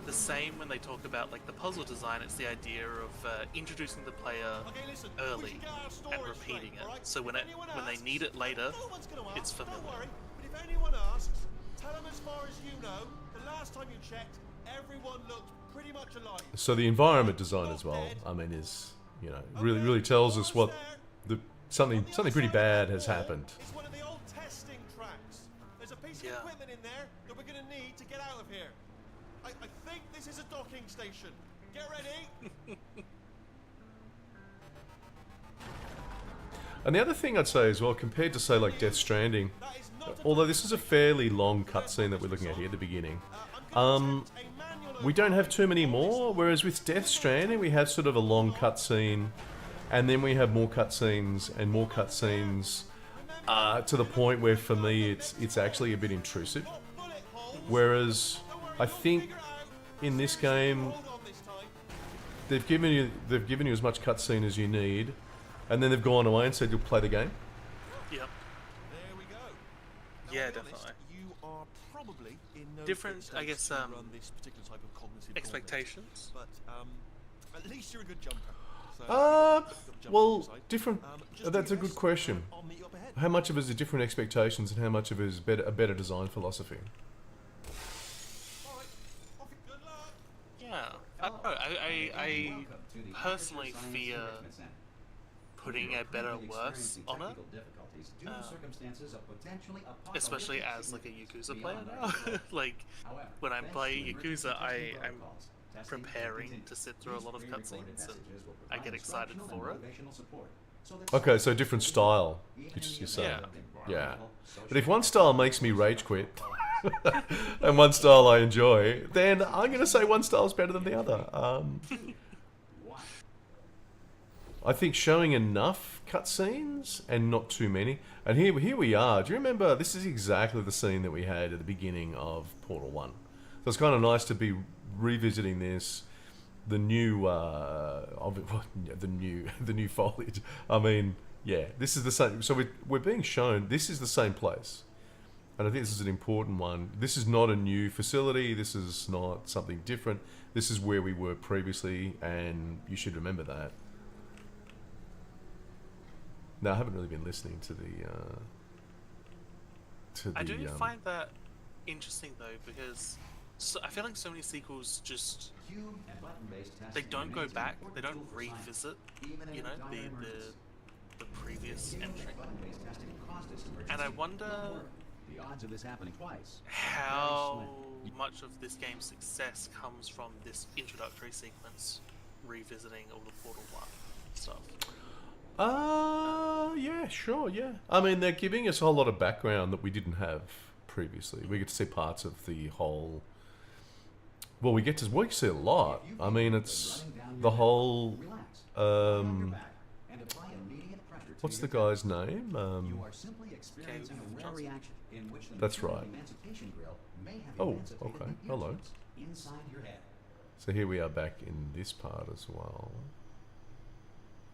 the same when they talk about like the puzzle design. It's the idea of introducing the player Okay, listen, we early should get our and stories repeating straight, it. alright? So when If it anyone when they asks, need it later, no one's gonna ask, it's familiar. Don't worry. But if anyone asks, tell them as far as you know, the last time you checked, everyone looked pretty much alive. So the environment design as well, I mean, is, you know, really tells us what something pretty bad has happened. It's one of the old testing tracks. There's a piece of Yeah. equipment in there that we're gonna need to get out of here. I think this is a docking station. Get ready. And the other thing I'd say as well, compared to say like Death Stranding, That is not a although this is a fairly long cutscene that we're looking at here at the beginning, I'm gonna attempt a manual we don't have too many more. Whereas with Death Stranding, we have sort of a long cutscene, and then we have more cutscenes and more cutscenes, to the point where for me it's actually a bit intrusive. bullet hole. Whereas I think in this game Hold on this time. they've given you as much cutscene as you need, and then they've gone away and said you'll play the game. Yep. There we go. Now, Yeah, I'll be honest, definitely. You are probably in no Different, fit I state guess, to run this particular type of cognitive gauntlet. Expectations. But at least you're a good jumper. So Well, different. just do That's a your good best, question. and I'll meet you up ahead. How much of it is different expectations, and how much of it is a better design philosophy? All right. Off you. Good luck. Yeah. I don't know. I personally fear putting a better worse on it, especially as like a Yakuza player now. Like when I play Yakuza, I'm preparing to sit through a lot of cutscenes, and I get excited for it. Okay, so different style. You say, yeah. But if one style makes me rage quit, and one style I enjoy, then I'm gonna say one style is better than the other. I think showing enough cutscenes and not too many. And here we are. Do you remember? This is exactly the scene that we had at the beginning of Portal 1. So it's kind of nice to be revisiting this. The new, the new foliage. I mean, yeah, this is the same. So we're being shown this is the same place, and I think this is an important one. This is not a new facility. This is not something different. This is where we were previously, and you should remember that. No, I haven't really been listening to the. I do find that interesting though, because I feel like so many sequels just they don't go back, they don't revisit, you know, the previous entry. And I wonder the odds of this happening twice. how much of this game's success comes from this introductory sequence, revisiting all the Portal 1 stuff. Yeah, sure, yeah. I mean, they're giving us a whole lot of background that we didn't have previously. We get to see parts of the whole. Well, we get to see a lot. I mean, it's the whole. What's the guy's name? You are simply experiencing a rare reaction in which the That's right. emancipation grill may have Oh, emancipated okay. the Hello. injuries inside your head. So here we are back in this part as well.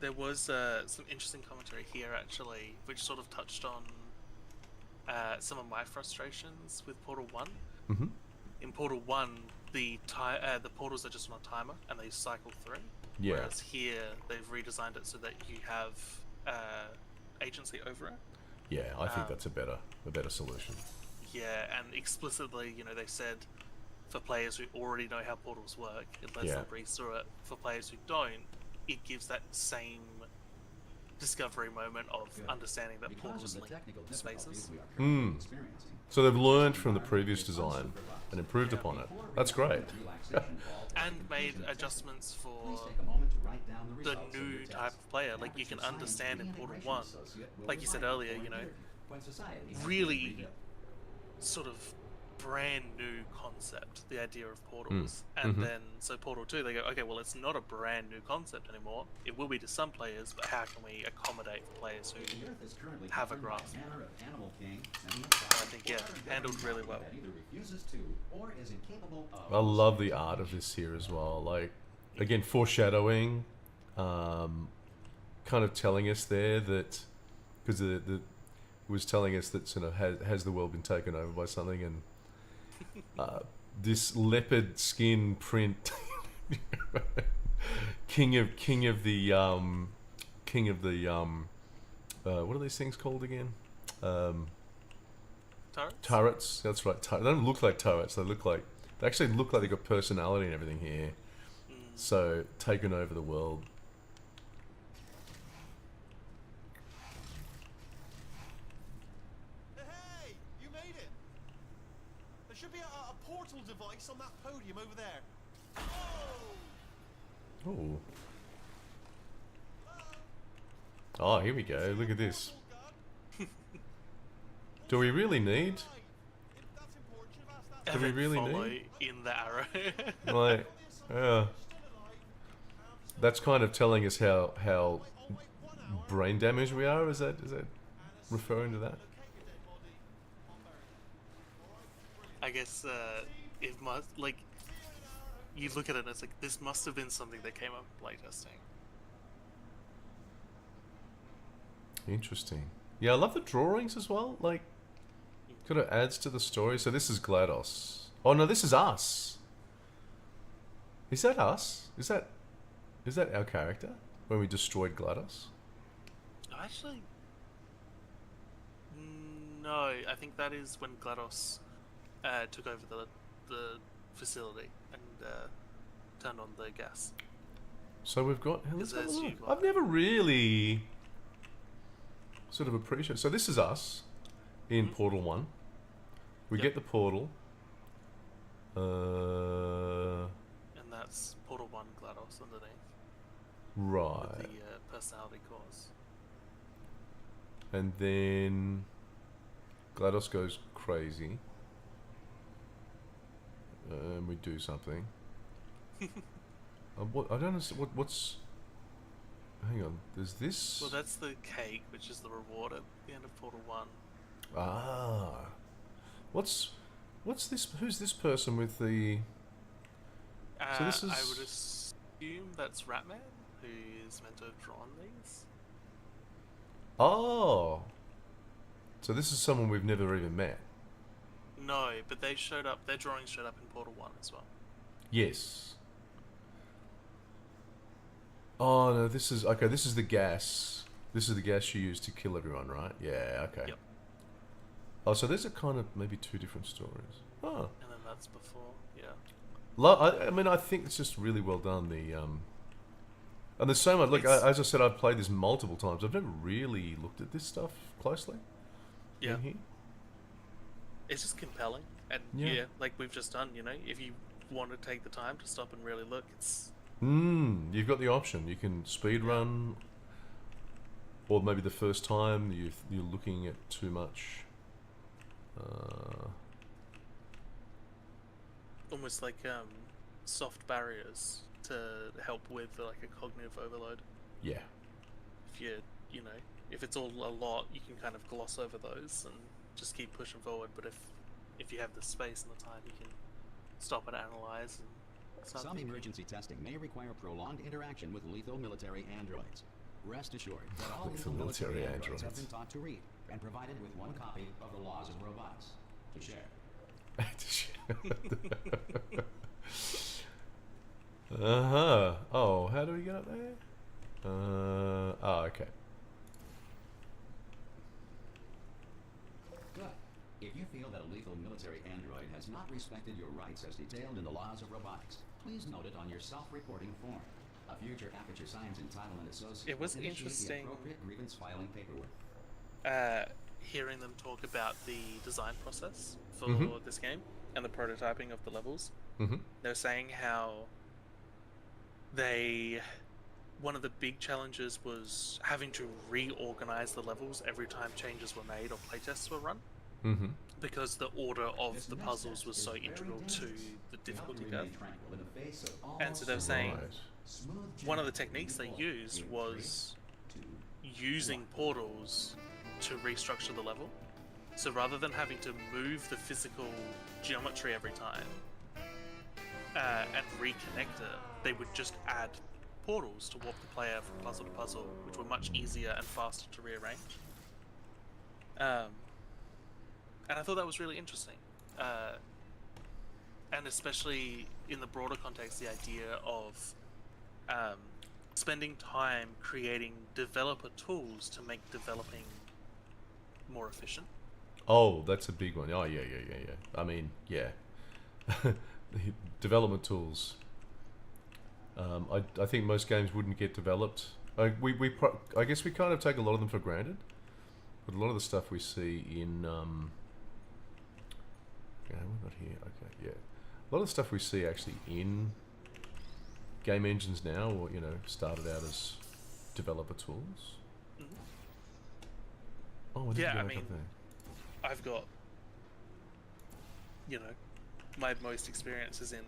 There was some interesting commentary here actually, which sort of touched on some of my frustrations with Portal 1. Mm-hmm. In Portal 1, the portals are just on a timer and they cycle through. Yeah. Whereas here, they've redesigned it so that you have agency over it. Yeah, I think that's a better solution. Yeah, and explicitly, you know, they said for players who already know how portals work, it lets them breeze through it. For players who don't, it gives that same discovery moment of understanding that portals link spaces. So they've learned from the previous design and improved upon it. That's great. And made adjustments for the new type of player. Like you can understand in Portal 1, like you said earlier, you know, really sort of brand new concept, the idea of portals. And then, so Portal 2, they go, okay, well, it's not a brand new concept anymore. It will be to some players, but how can we accommodate for players who have a grasp? I think, yeah, handled really well. I love the art of this here as well. Like, again, foreshadowing, kind of telling us there that, because it was telling us that sort of has the world been taken over by something, and this leopard skin print, king of the what are these things called again? Turrets? Turrets. That's right. They don't look like turrets. They look like They actually look like they got personality and everything here. So taking over the world. Hey, you made it. There should be a portal device on that podium over there. Oh! Oh. Oh, here we go. Look at this. Do we really need? Do we really follow need? in the arrow. Like, yeah. That's kind of telling us how brain damaged we are. Is that referring to that? I guess it must, like, you look at it and it's like, this must have been something that came up in playtesting. Interesting. Yeah, I love the drawings as well. Like, kind of adds to the story. So this is GLaDOS. Oh no, this is us. Is that us? Is that our character when we destroyed GLaDOS? Actually, no. I think that is when GLaDOS took over the facility and turned on the gas. So we've got. Let's have a there's look. you, I've never really sort of appreciated. So this is us in Portal 1. We Yep. get the portal. And that's Portal 1 GLaDOS underneath. Right. With the personality cores. And then GLaDOS goes crazy. And we do something. What I don't understand. What's? Hang on. There's this. Well, that's the cake, which is the reward at the end of Portal 1. Ah. What's this? Who's this person with the? So this is. I would assume that's Ratman, who is meant to have drawn these. Oh. So this is someone we've never even met. No, but they showed up. Their drawings showed up in Portal 1 as well. Yes. Oh no, this is okay. This is the gas. This is the gas you use to kill everyone, right? Yeah. Okay. Yep. Oh, so there's a kind of maybe two different stories. Oh. And then that's before, I mean, I think it's just really well done. And there's so much. Look, as I said, I've played this multiple times. I've never really looked at this stuff closely. Yeah. In here. It's just compelling. And Yeah. like we've just done, if you want to take the time to stop and really look, it's... You've got the option. You can speed run, or maybe the first time you're looking at too much. Almost like soft barriers to help with like a cognitive overload. Yeah. If if it's all a lot, you can kind of gloss over those and just keep pushing forward. But if you have the space and the time, you can stop and analyze and start Some thinking. emergency testing may require prolonged interaction with lethal military androids. Rest assured that all lethal military androids have been taught to read and provided with one copy of the laws of robotics to share. Oh, how do we get up there? Okay. Good. If you feel that a lethal military android has not respected your rights as detailed in the laws of robotics, please note it on your self-reporting form. A future Aperture Science Entitlement Associate It was will initiate interesting. the appropriate grievance filing paperwork. Hearing them talk about the design process for Mhm. this game and the prototyping of the levels. Mm-hmm. They're saying how one of the big challenges was having to reorganize the levels every time changes were made or playtests were run, Mm-hmm. because the order of This the next puzzles test was is so very integral to dangerous. the You have difficulty to curve. remain tranquil in the face of all And so they're saying Right. smooth one of the gently techniques they people used in was 3, 2, using portals to restructure the level. So rather than having to move the physical geometry every time and reconnect it, they would just add portals to warp the player from puzzle to puzzle, which were much easier and faster to rearrange. And I thought that was really interesting. And especially in the broader context, the idea of spending time creating developer tools to make developing more efficient. Oh, that's a big one. Oh, yeah. I mean, yeah. development tools. I think most games wouldn't get developed. I guess we kind of take a lot of them for granted, but a lot of the stuff we see in yeah, we're not here. Okay, yeah, a lot of the stuff we see actually in game engines now, or started out as developer tools. Mhm. Oh, what did Yeah, you I go mean, up there? I've got, my most experiences in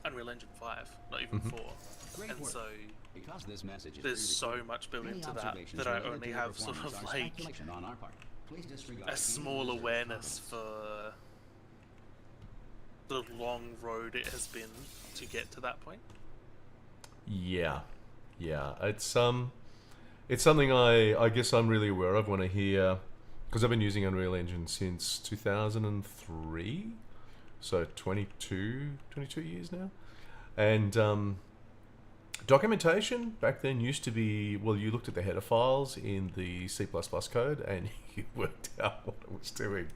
Unreal Engine 5, not even 4. Great And work. so Because this message is there's so pre-recorded, much built any into observations that I related only to the have sort of performance are like speculation on our part. Please disregard a any small reserved awareness comments. for the long road it has been to get to that point. Yeah, it's something I guess I'm really aware of when I hear, because I've been using Unreal Engine since 2003, so 22 years now, and documentation back then used to be, well, you looked at the header files in the C++ code and you worked out what it was doing,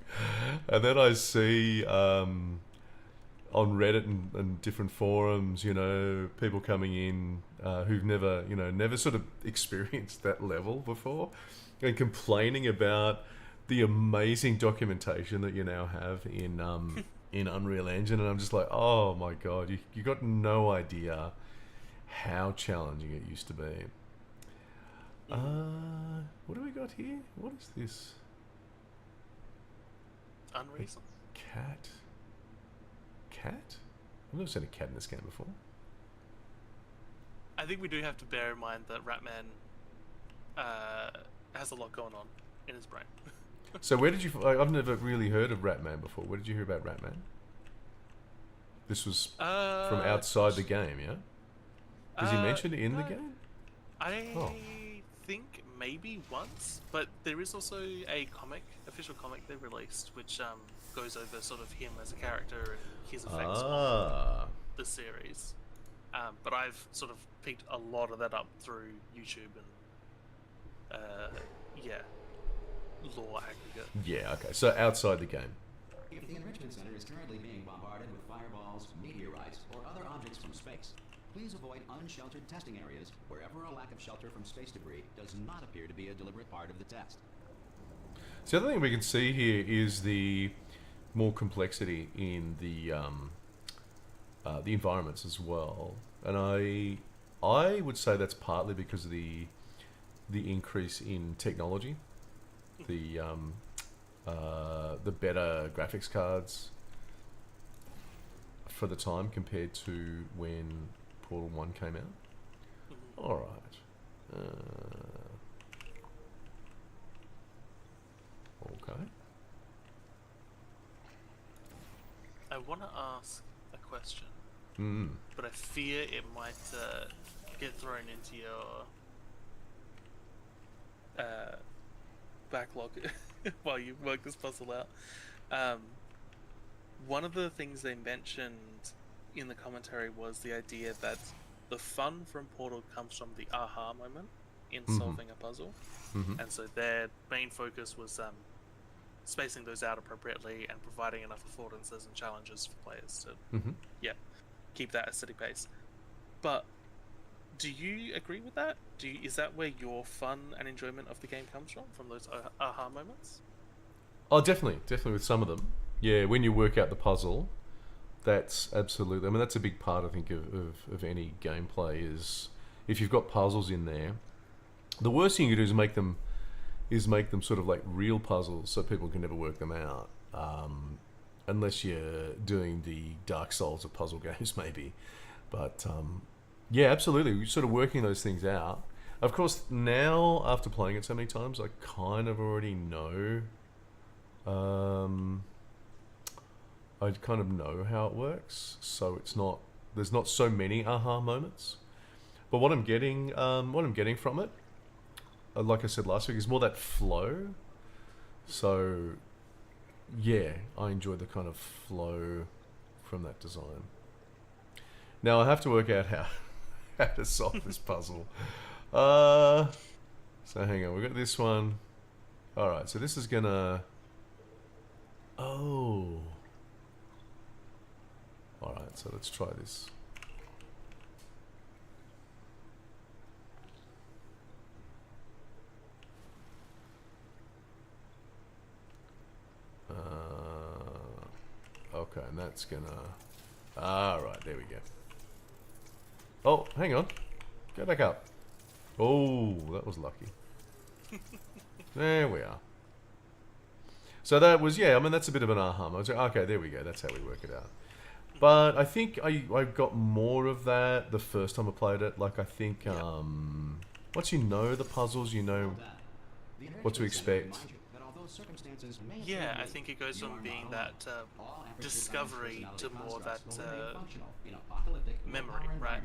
and then I see on Reddit and different forums, people coming in who've never sort of experienced that level before, and complaining about the amazing documentation that you now have in Unreal Engine, and I'm just like, oh my god, you got no idea how challenging it used to be. What do we got here? What is this? Unreason. Cat? I've never seen a cat in this game before. I think we do have to bear in mind that Ratman has a lot going on in his brain. So where did you... I've never really heard of Ratman before. Where did you hear about Ratman? This was from outside the game, yeah? Was he mentioned in the game? I Oh. think maybe once, but there is also a official comic they released, which goes over sort of him as a character and his effects on the series. But I've sort of picked a lot of that up through YouTube and lore aggregate. Yeah, okay. So outside the game. If the Enrichment Center is currently being bombarded with fireballs, meteorites, or other objects from space, please avoid unsheltered testing areas wherever a lack of shelter from space debris does not appear to be a deliberate part of the test. So the other thing we can see here is the more complexity in the environments as well, and I would say that's partly because of the increase in technology, the better graphics cards for the time compared to when Portal 1 came out. All right. Okay. I want to ask a question, Mm. but I fear it might get thrown into your backlog while you work this puzzle out. One of the things they mentioned in the commentary was the idea that the fun from Portal comes from the aha moment in solving a puzzle, and so their main focus was spacing those out appropriately and providing enough affordances and challenges for players to keep that at a steady pace. But do you agree with that? Is that where your fun and enjoyment of the game comes from those aha moments? Oh, definitely with some of them. Yeah, when you work out the puzzle, that's absolutely... I mean, that's a big part, I think, of any gameplay, is if you've got puzzles in there, the worst thing you do is make them sort of like real puzzles so people can never work them out. Unless you're doing the Dark Souls of puzzle games, maybe. But, yeah, absolutely. You're sort of working those things out. Of course, now, after playing it so many times, I kind of already know... I kind of know how it works, so there's not so many aha moments. But what I'm getting from it, like I said last week, is more that flow. So, yeah, I enjoy the kind of flow from that design. Now I have to work out how to solve this puzzle. So hang on, we've got this one. All right, so this is gonna... Oh. Alright, so let's try this. Okay, and that's gonna... Alright, there we go. Oh, hang on. Go back up. Oh, that was lucky. There we are. So that was, yeah, I mean, that's a bit of an aha. I was like, okay, there we go. That's how we work it out. But I think I got more of that the first time I played it. Like, I think, once you know the puzzles, you know what to expect. Yeah, I think it goes from being that discovery to more that memory, right?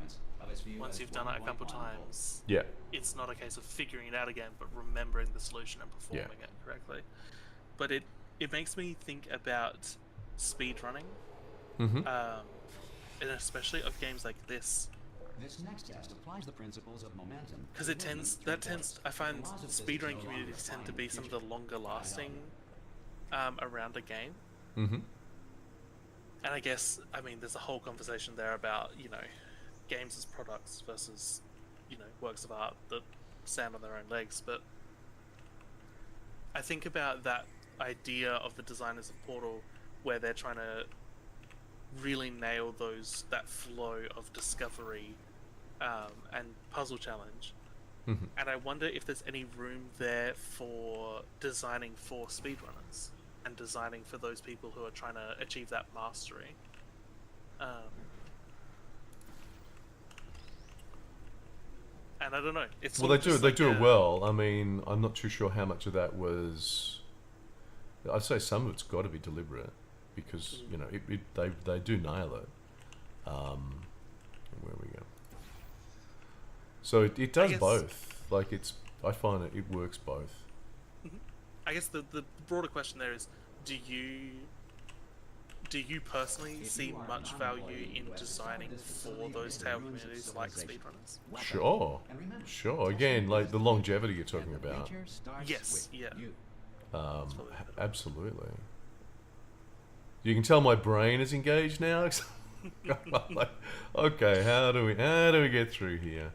Once you've done it a couple times, Yeah. it's not a case of figuring it out again, but remembering the solution and performing it correctly. But it makes me think about speedrunning, and especially of games like this. This next test applies the principles of momentum. Because I find speedrunning communities tend to be some of the longer lasting around a game. And I guess, I mean, there's a whole conversation there about, you know, games as products versus, you know, works of art that stand on their own legs. But I think about that idea of the designers of Portal, where they're trying to really nail that flow of discovery and puzzle challenge. And I wonder if there's any room there for designing for speedrunners and designing for those people who are trying to achieve that mastery. And I don't know. It's Well, they do it well. I mean, I'm not too sure how much of that was. I'd say some of it's got to be deliberate, because you know they do nail it. Where we go. So it does both. Like I find it works both. I guess the broader question there is, do you personally see much value in designing for those tail communities like speedrunners? Sure. Again, like the longevity you're talking about. Yes, yeah. Absolutely. You can tell my brain is engaged now. I'm like, okay, how do we get through here?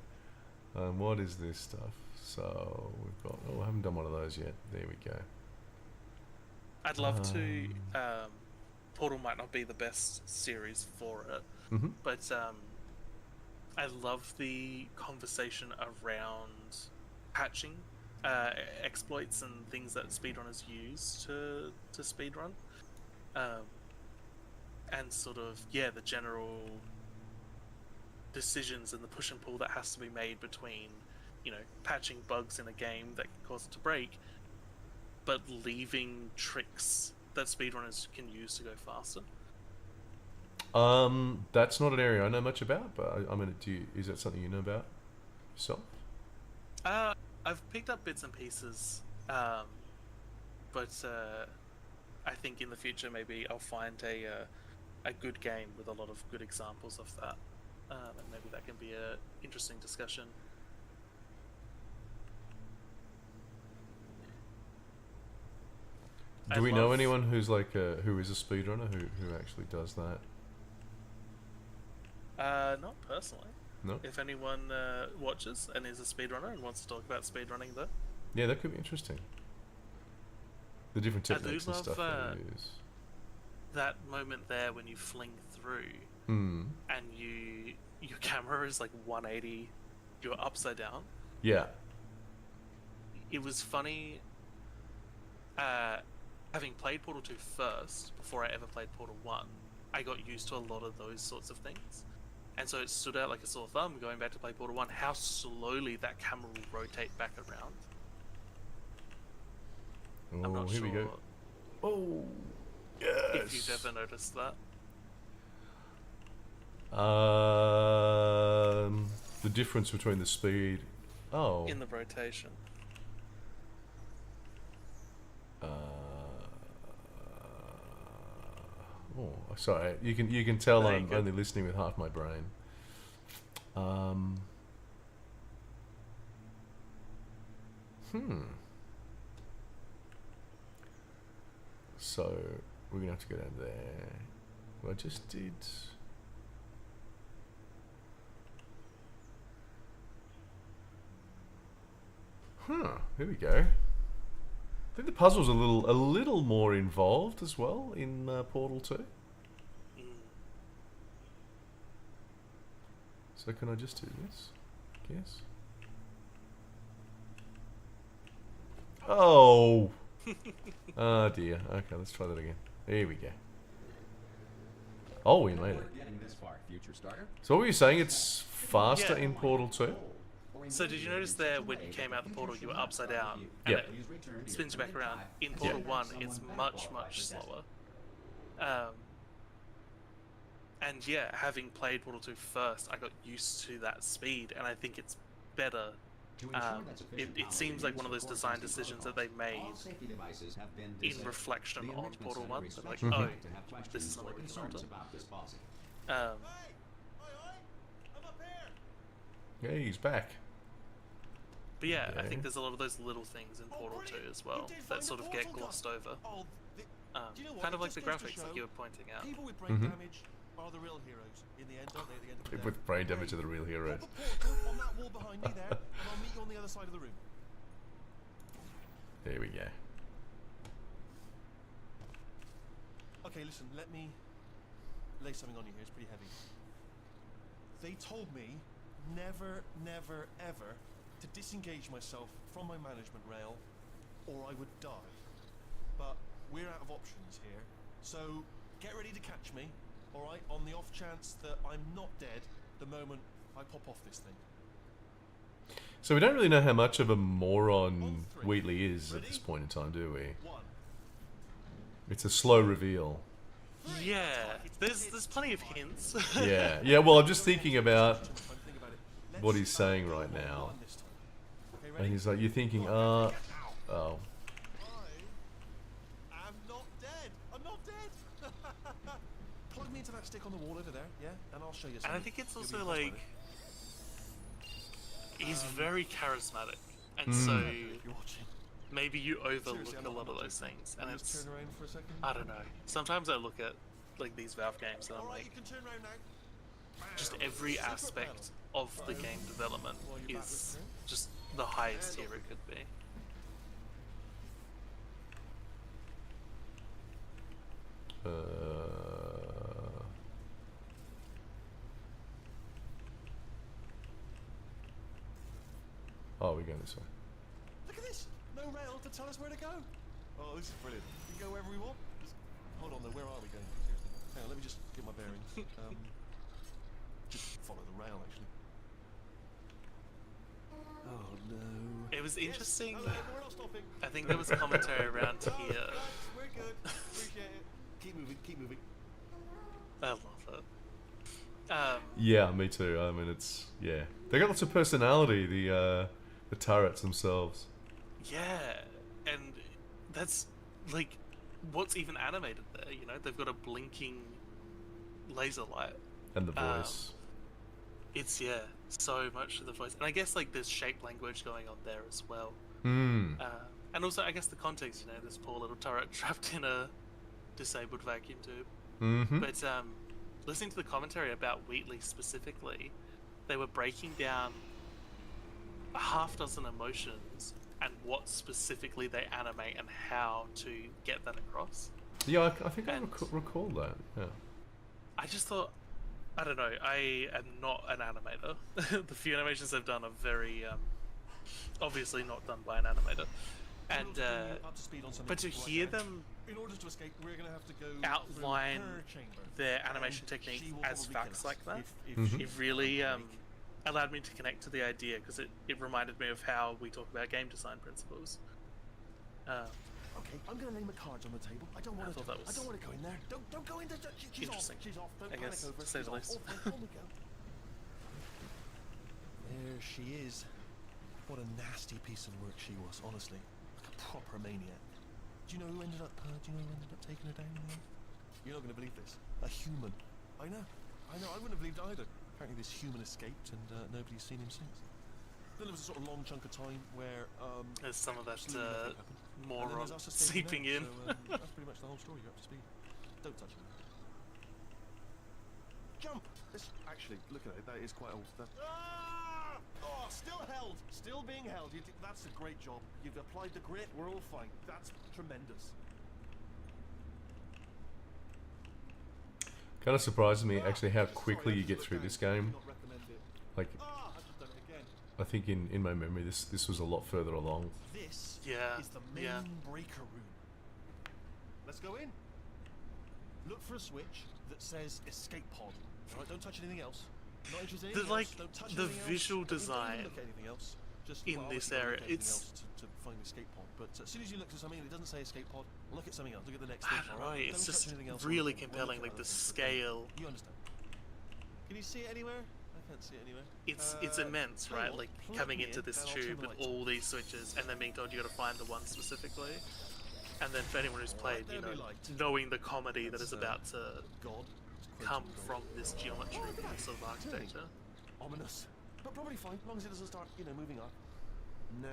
What is this stuff? So we've got. Oh, I haven't done one of those yet. There we go. I'd love to. Portal might not be the best series for it, but I love the conversation around patching exploits and things that speedrunners use to speedrun, and sort of the general decisions and the push and pull that has to be made between, you know, patching bugs in a game that can cause it to break, but leaving tricks that speedrunners can use to go faster. That's not an area I know much about, but I mean, is that something you know about yourself? I've picked up bits and pieces, but I think in the future maybe I'll find a good game with a lot of good examples of that, and maybe that can be an interesting discussion. Do we know anyone who's like who is a speedrunner who actually does that? Not personally. No. If anyone watches and is a speedrunner and wants to talk about speedrunning, though. Yeah, that could be interesting. The different techniques and stuff that they use. That moment there when you fling through, and your camera is like 180, you're upside down. Yeah. It was funny. Having played Portal 2 first, before I ever played Portal 1, I got used to a lot of those sorts of things. And so it stood out like a sore thumb going back to play Portal 1, how slowly that camera will rotate back around. Oh, I'm not here sure we go. Oh, yes. If you've ever noticed that. The difference between the speed. Oh. In the rotation. Oh, sorry. You can tell I'm only listening with half my brain. So we're gonna have to go down there. What I just did. Huh. Here we go. I think the puzzle's a little more involved as well in Portal 2. So can I just do this? Yes. Oh. Oh dear. Okay, let's try that again. Here we go. Oh, we made it. Getting this far, future starter. So what were you saying? It's faster Yeah. in Portal 2? So did you notice there when you came out the portal you were upside down and Yeah. it spins you back around? In Portal 1 it's much slower. And yeah, having played Portal 2 first, I got used to that speed and I think it's better. It seems like one of those design decisions that they made in reflection on Portal 1. They're like, oh, this is something we can alter. Yeah, he's back. But yeah, I think there's a lot of those little things in Portal 2 as well that sort of get glossed over. Kind of like the graphics, like you were pointing out. People with brain damage are the real heroes in the end, aren't they? At the end of the People day. with brain damage are the real heroes. Pop a portal on that wall behind me there, and I'll meet you on the other side of the room. There we go. Okay, listen, let me lay something on you here. It's pretty heavy. They told me never, ever to disengage myself from my management rail or I would die. But we're out of options here. So get ready to catch me, alright, on the off chance that I'm not dead the moment I pop off this thing. So we don't really know how much of a moron Wheatley is at this point in time, do we? It's a slow reveal. Yeah, there's plenty of hints. Yeah, yeah. Well, I'm just thinking about what he's saying right now, and he's like, "You're thinking, oh." I'm not dead. I'm not dead. Plug me into that stick on the wall over there, yeah, and I'll show you something. And I think it's also like he's very charismatic, and so maybe you overlook a lot of those things, and it's Turn around for a second. I don't know. Sometimes I look at like these Valve games and I'm Alright, like, you can turn around now. just every aspect of the game development is just the highest tier it could be. Oh, we're going this way. Look at this! No rail to tell us where to go. Oh, this is brilliant. We can go wherever we want. Hold on though, where are we going? Seriously. Hang on, let me just get my bearings. Just follow the rail actually. Oh no. It was interesting. No, we're not stopping. I think there was commentary around here. We're good. Appreciate it. Keep moving, keep moving. I love it. Yeah, me too. I mean, it's they got lots of personality. The turrets themselves. Yeah, and that's like what's even animated there. You know, they've got a blinking laser light. And the voice. It's so much of the voice, and I guess like there's shape language going on there as well. Hmm. And also, I guess the context. You know, this poor little turret trapped in a disabled vacuum tube. Mm-hmm. But listening to the commentary about Wheatley specifically, they were breaking down a half dozen emotions and what specifically they animate and how to get that across. Yeah, I think I recall that. Yeah. I just thought, I don't know, I am not an animator. The few animations I've done are very, obviously not done by an animator. And, but to hear them in order to escape, we're gonna have to go outline through her chamber. their animation technique as facts like that, Mm-hmm. it really allowed me to connect to the idea, because it reminded me of how we talk about game design principles. Okay, I'm gonna lay my cards on the table. I don't want to. I don't want to go in there. Don't go in there. She's off. Interesting. She's off. Don't I panic guess, over. to say the least. On we go. There she is. What a nasty piece of work she was, honestly. Like a proper maniac. Do you know who ended up? Taking her down there? You're not gonna believe this. A human. I know. I wouldn't have believed it either. Apparently, this human escaped, and nobody's seen him since. Then there was a sort of long chunk of time where There's some of that absolutely nothing happened. moron And then there's us escaping seeping in. out, So, that's pretty much the whole story. You're up to speed. Don't touch it. Jump! Actually, look at it. That is quite old. Oh, still held. Still being held. That's a great job. You've applied the grit. We're all fine. That's tremendous. Kind of surprises me actually how quickly you get through this game. Like, I think in my memory this was a lot further along. This Yeah, is the main yeah. breaker room. Let's go in. Look for a switch that says escape pod. All right, don't touch anything else. Not interested in The, anything like, else. Don't touch the anything else. visual Don't even design look at anything else. Just, in well, this obviously don't area, look at anything it's- else to find the escape pod. But as soon as you look at something and it doesn't say escape pod, look at something else. Look at the next thing. I don't all know, right? it's Don't touch just anything else. really We'll look compelling, at like other the things, scale. You understand? Can you see it anywhere? I can't see it anywhere. It's immense, tell you right? what, Like plug coming me into in this and I'll turn tube the with lights on. all these switches, and then being told you got to find the one specifically. And then for anyone who's played, there you know, be light. knowing the comedy that That's, is about to God. It's quoting come God. from this geometry, this sort of architecture. Ominous. But probably fine, as long as it doesn't start, moving up. Now.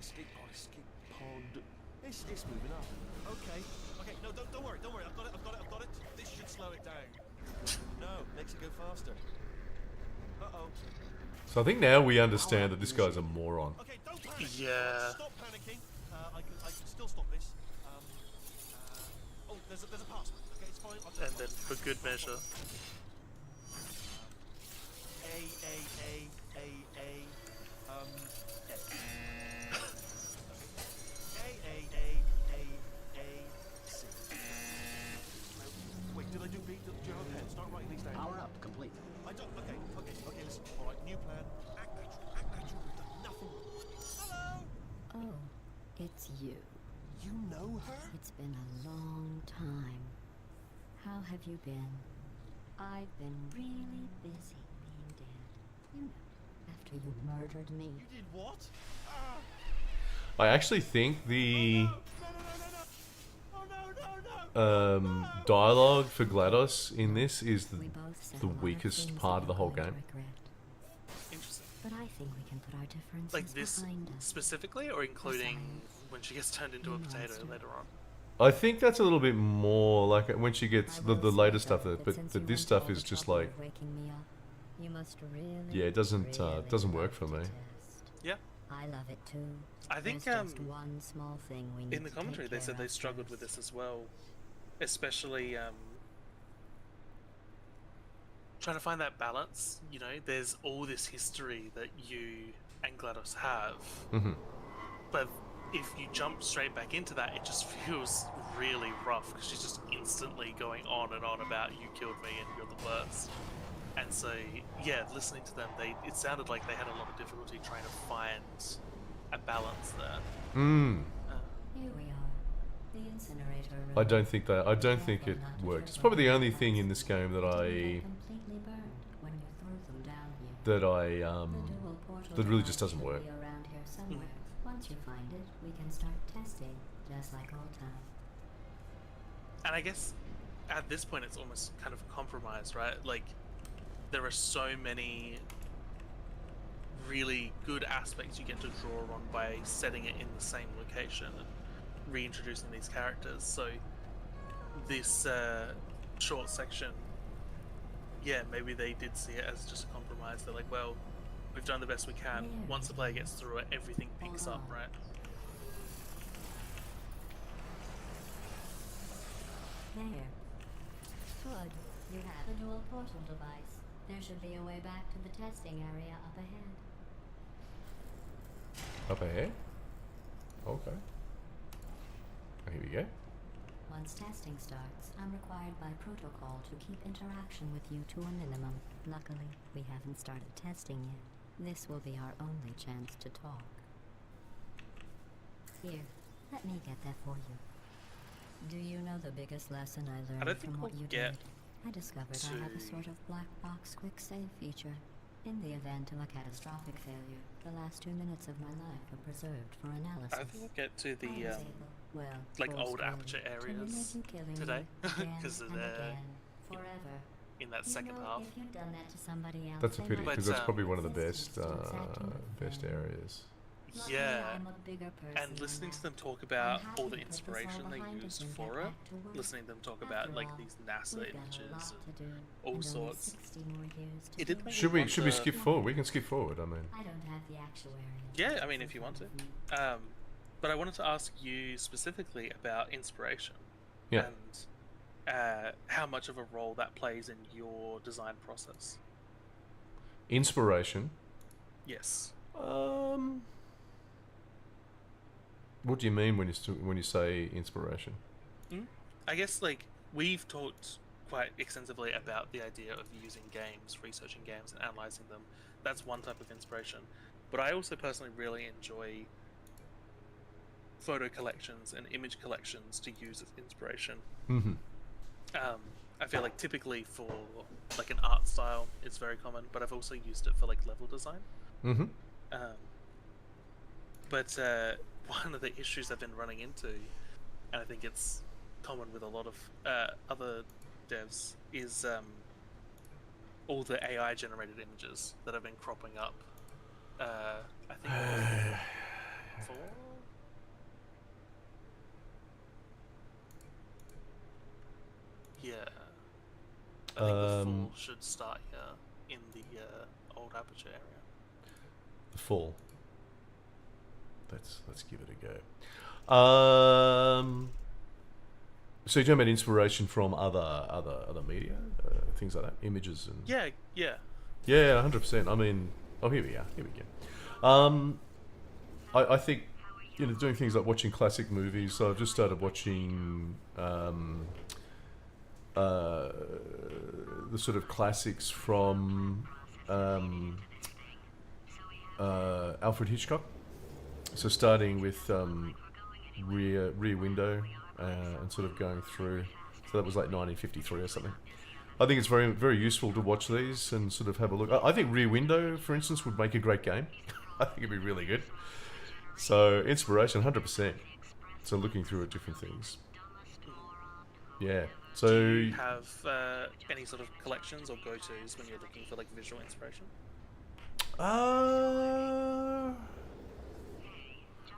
Escape pod, escape pod. It's moving up. Okay. Okay, no, don't worry. I've got it. This should slow it down. No, makes it go faster. Uh-oh. So I think now we understand that this guy's a moron. Okay, don't panic. Yeah. Stop panicking. I can still stop this. Oh, there's a password. Okay, it's fine. I'll And then for good measure, C. Wait, did I do B? Do you have a pen? Start writing these down. Power up complete. I don't. Okay, listen. All right, new plan. Act natural. We've done nothing. Hello. Oh, it's you. You know her? It's been a long time. How have you been? I've been really busy being dead. You know, after you murdered me. You did what? Ah. I actually think the dialogue for GLaDOS in this is We both said the a lot of weakest things part that of the we're whole going to game. regret. interesting. But I think we can put our differences Like this behind us. specifically, or including Besides, when she gets turned into a you potato monster. later on. I think that's a little bit more like when she I gets will the say, later though, stuff, that but since but you this went stuff to all is the just trouble like, of waking me up, you must really, yeah, it doesn't really work love for to me. test. Yeah. I love it too. I think There's just one small thing we need in the to commentary take they care said they of struggled with first. this as well, especially trying to find that balance. You know, there's all this history that you and GLaDOS have, Hmm. but if you jump straight back into that, it just feels really rough because she's just instantly going on and on about you killed me and you're the worst. And so, yeah, listening to them, it sounded like they had a lot of difficulty trying to find a balance there. Mm. Here we are. The incinerator room. I don't think it Careful not to worked. trip It's probably the over only the thing in box. this game that Didn't I get completely burned when you threw them down here. that I The dual portal that really just device doesn't should work. be around here somewhere. Once you find it, we can start testing, just like old times. And I guess at this point it's almost kind of a compromise, right? Like, there are so many really good aspects you get to draw on by setting it in the same location and reintroducing these characters. So this short section, yeah, maybe they did see it as just a compromise. They're like, well, we've done the best we can. Yeah. Once the player gets through it, everything picks Hold up, on. right? There. Good. You have a dual portal device. There should be a way back to the testing area up ahead. Up ahead. Okay. Here we go. Once testing starts, I'm required by protocol to keep interaction with you to a minimum. Luckily, we haven't started testing yet. This will be our only chance to talk. Here, let me get that for you. Do you know the biggest lesson I learned don't think from what we'll you get did? I discovered I have a to- sort of black box quick save feature. In the event of a catastrophic failure, the last 2 minutes of my life are preserved for analysis. I think we'll get to I the was able, well, like full old spoiler, aperture to areas limit you killing today, me again 'cause and they're again, forever. in that You second know, half. if you'd done that to somebody else, That's a they pity might because But, that's probably one of the resist best to exacting the best thing. areas. Luckily, Yeah. I'm a bigger person And than listening to that. them talk I'm about happy all to the put this all inspiration they behind us used and for get it, back to work. listening to them talk After about like all, these NASA we've got a lot images to do, all and only sorts. 60 more years to It did go. make Should me we should we wonder- skip forward? We can skip forward. I mean, I don't have the actuarial. Yeah, I mean, in if you want to. front of me. But I wanted to ask you specifically about inspiration yeah. and how much of a role that plays in your design process. Inspiration. Yes. What do you mean when you say inspiration? I guess like we've talked quite extensively about the idea of using games, researching games, and analyzing them. That's one type of inspiration. But I also personally really enjoy photo collections and image collections to use as inspiration. Mm-hmm. I feel like typically for like an art style, it's very common, but I've also used it for like level design. Mm-hmm. But one of the issues I've been running into, and I think it's common with a lot of other devs, is all the AI generated images that have been cropping up. I think four. Yeah. I think the fall should start here in the old aperture area. The fall. Let's give it a go. So you're talking about inspiration from other media, things like that, images and Yeah. yeah, 100%. I mean, here we are. Here we go. I think doing things like watching classic movies. So I've just started watching the sort of classics from Alfred Hitchcock. So starting with Rear Window and sort of going through. So that was like 1953 or something. I think it's very, very useful to watch these and sort of have a look. I think Rear Window, for instance, would make a great game. I think it'd be really good. So inspiration, 100%. So looking through at different things. Yeah. So Do you have any sort of collections or go-tos when you're looking for like visual inspiration?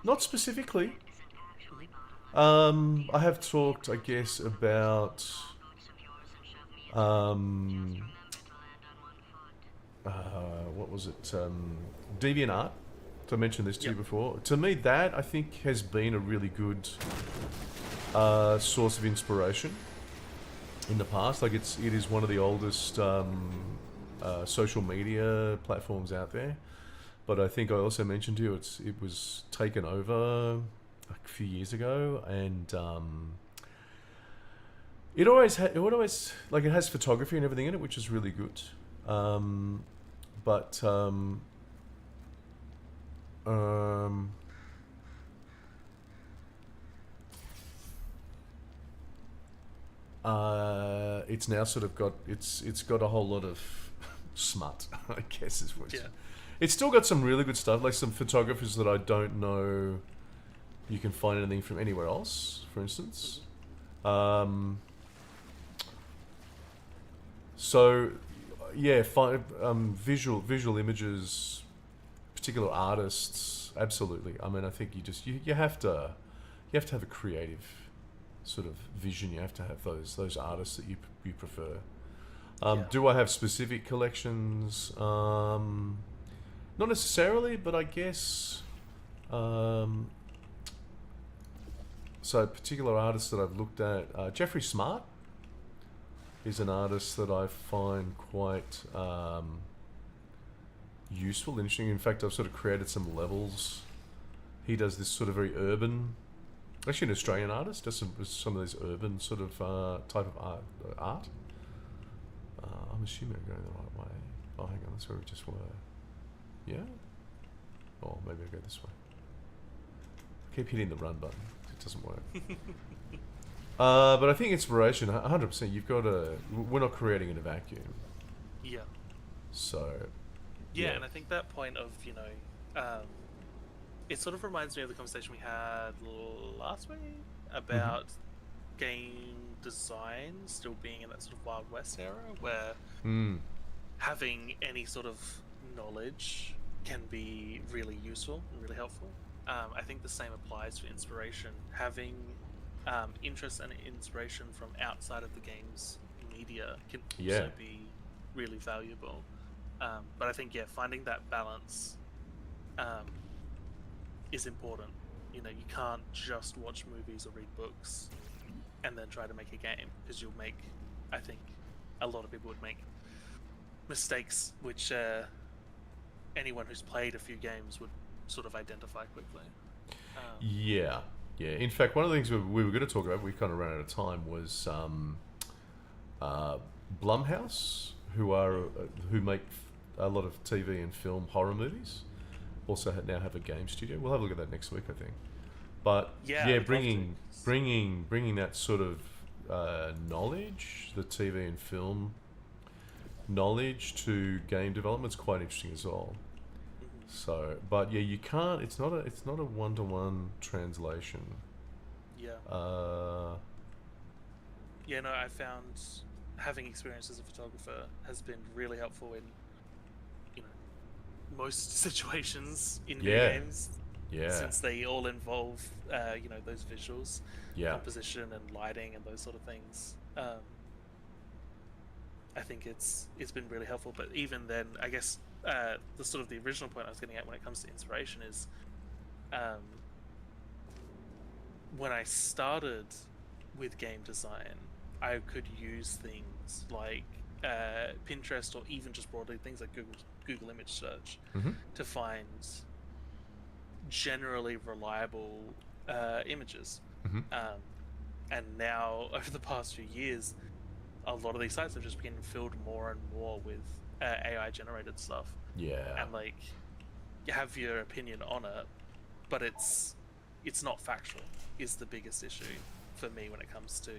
Not specifically. I have talked, I guess, about what was it? DeviantArt. So I mentioned this to you before. To me, that I think has been a really good source of inspiration in the past. Like it is one of the oldest social media platforms out there. But I think I also mentioned to you it was taken over a few years ago, and it always like it has photography and everything in it, which is really good. It's now sort of got it's got a whole lot of smut, I guess is what. It's still got some really good stuff, like some photographers that I don't know you can find anything from anywhere else, for instance. So, yeah, visual images, particular artists, absolutely. I mean, I think you have to have a creative sort of vision. You have to have those artists that you prefer. Do I have specific collections? Not necessarily, but I guess. So particular artists that I've looked at, Jeffrey Smart is an artist that I find quite useful, interesting. In fact, I've sort of created some levels. He does this sort of very urban, actually an Australian artist, does some of this urban sort of type of art. I'm assuming I'm going the right way. Oh, hang on, that's where we just were. Yeah? Oh, maybe I'll go this way. I keep hitting the run button. It doesn't work. But I think inspiration, 100%, you've got to... We're not creating in a vacuum. Yeah. So... Yeah, and I think that point of, it sort of reminds me of the conversation we had last week about game design still being in that sort of Wild West era where having any sort of knowledge can be really useful and really helpful. I think the same applies to inspiration. Having interest and inspiration from outside of the game's media can also be really valuable. But I think, finding that balance is important. You know, you can't just watch movies or read books and then try to make a game, because you'll make, I think, a lot of people would make mistakes which anyone who's played a few games would sort of identify quickly. Yeah. In fact, one of the things we were going to talk about, we kind of ran out of time, was Blumhouse, who make a lot of TV and film horror movies. Also now have a game studio. We'll have a look at that next week, I think. But bringing that sort of knowledge, the TV and film knowledge, to game development is quite interesting as well. So, but you can't. It's not a one-to-one translation. Yeah. I found having experience as a photographer has been really helpful in, most situations in video games. Yeah. Since they all involve, those visuals, composition and lighting and those sort of things. I think it's been really helpful. But even then, I guess the sort of the original point I was getting at when it comes to inspiration is, when I started with game design, I could use things like Pinterest, or even just broadly things like Google image search, to find generally reliable images. And now, over the past few years, a lot of these sites have just been filled more and more with AI generated stuff. And like, you have your opinion on it, but it's not factual is the biggest issue for me when it comes to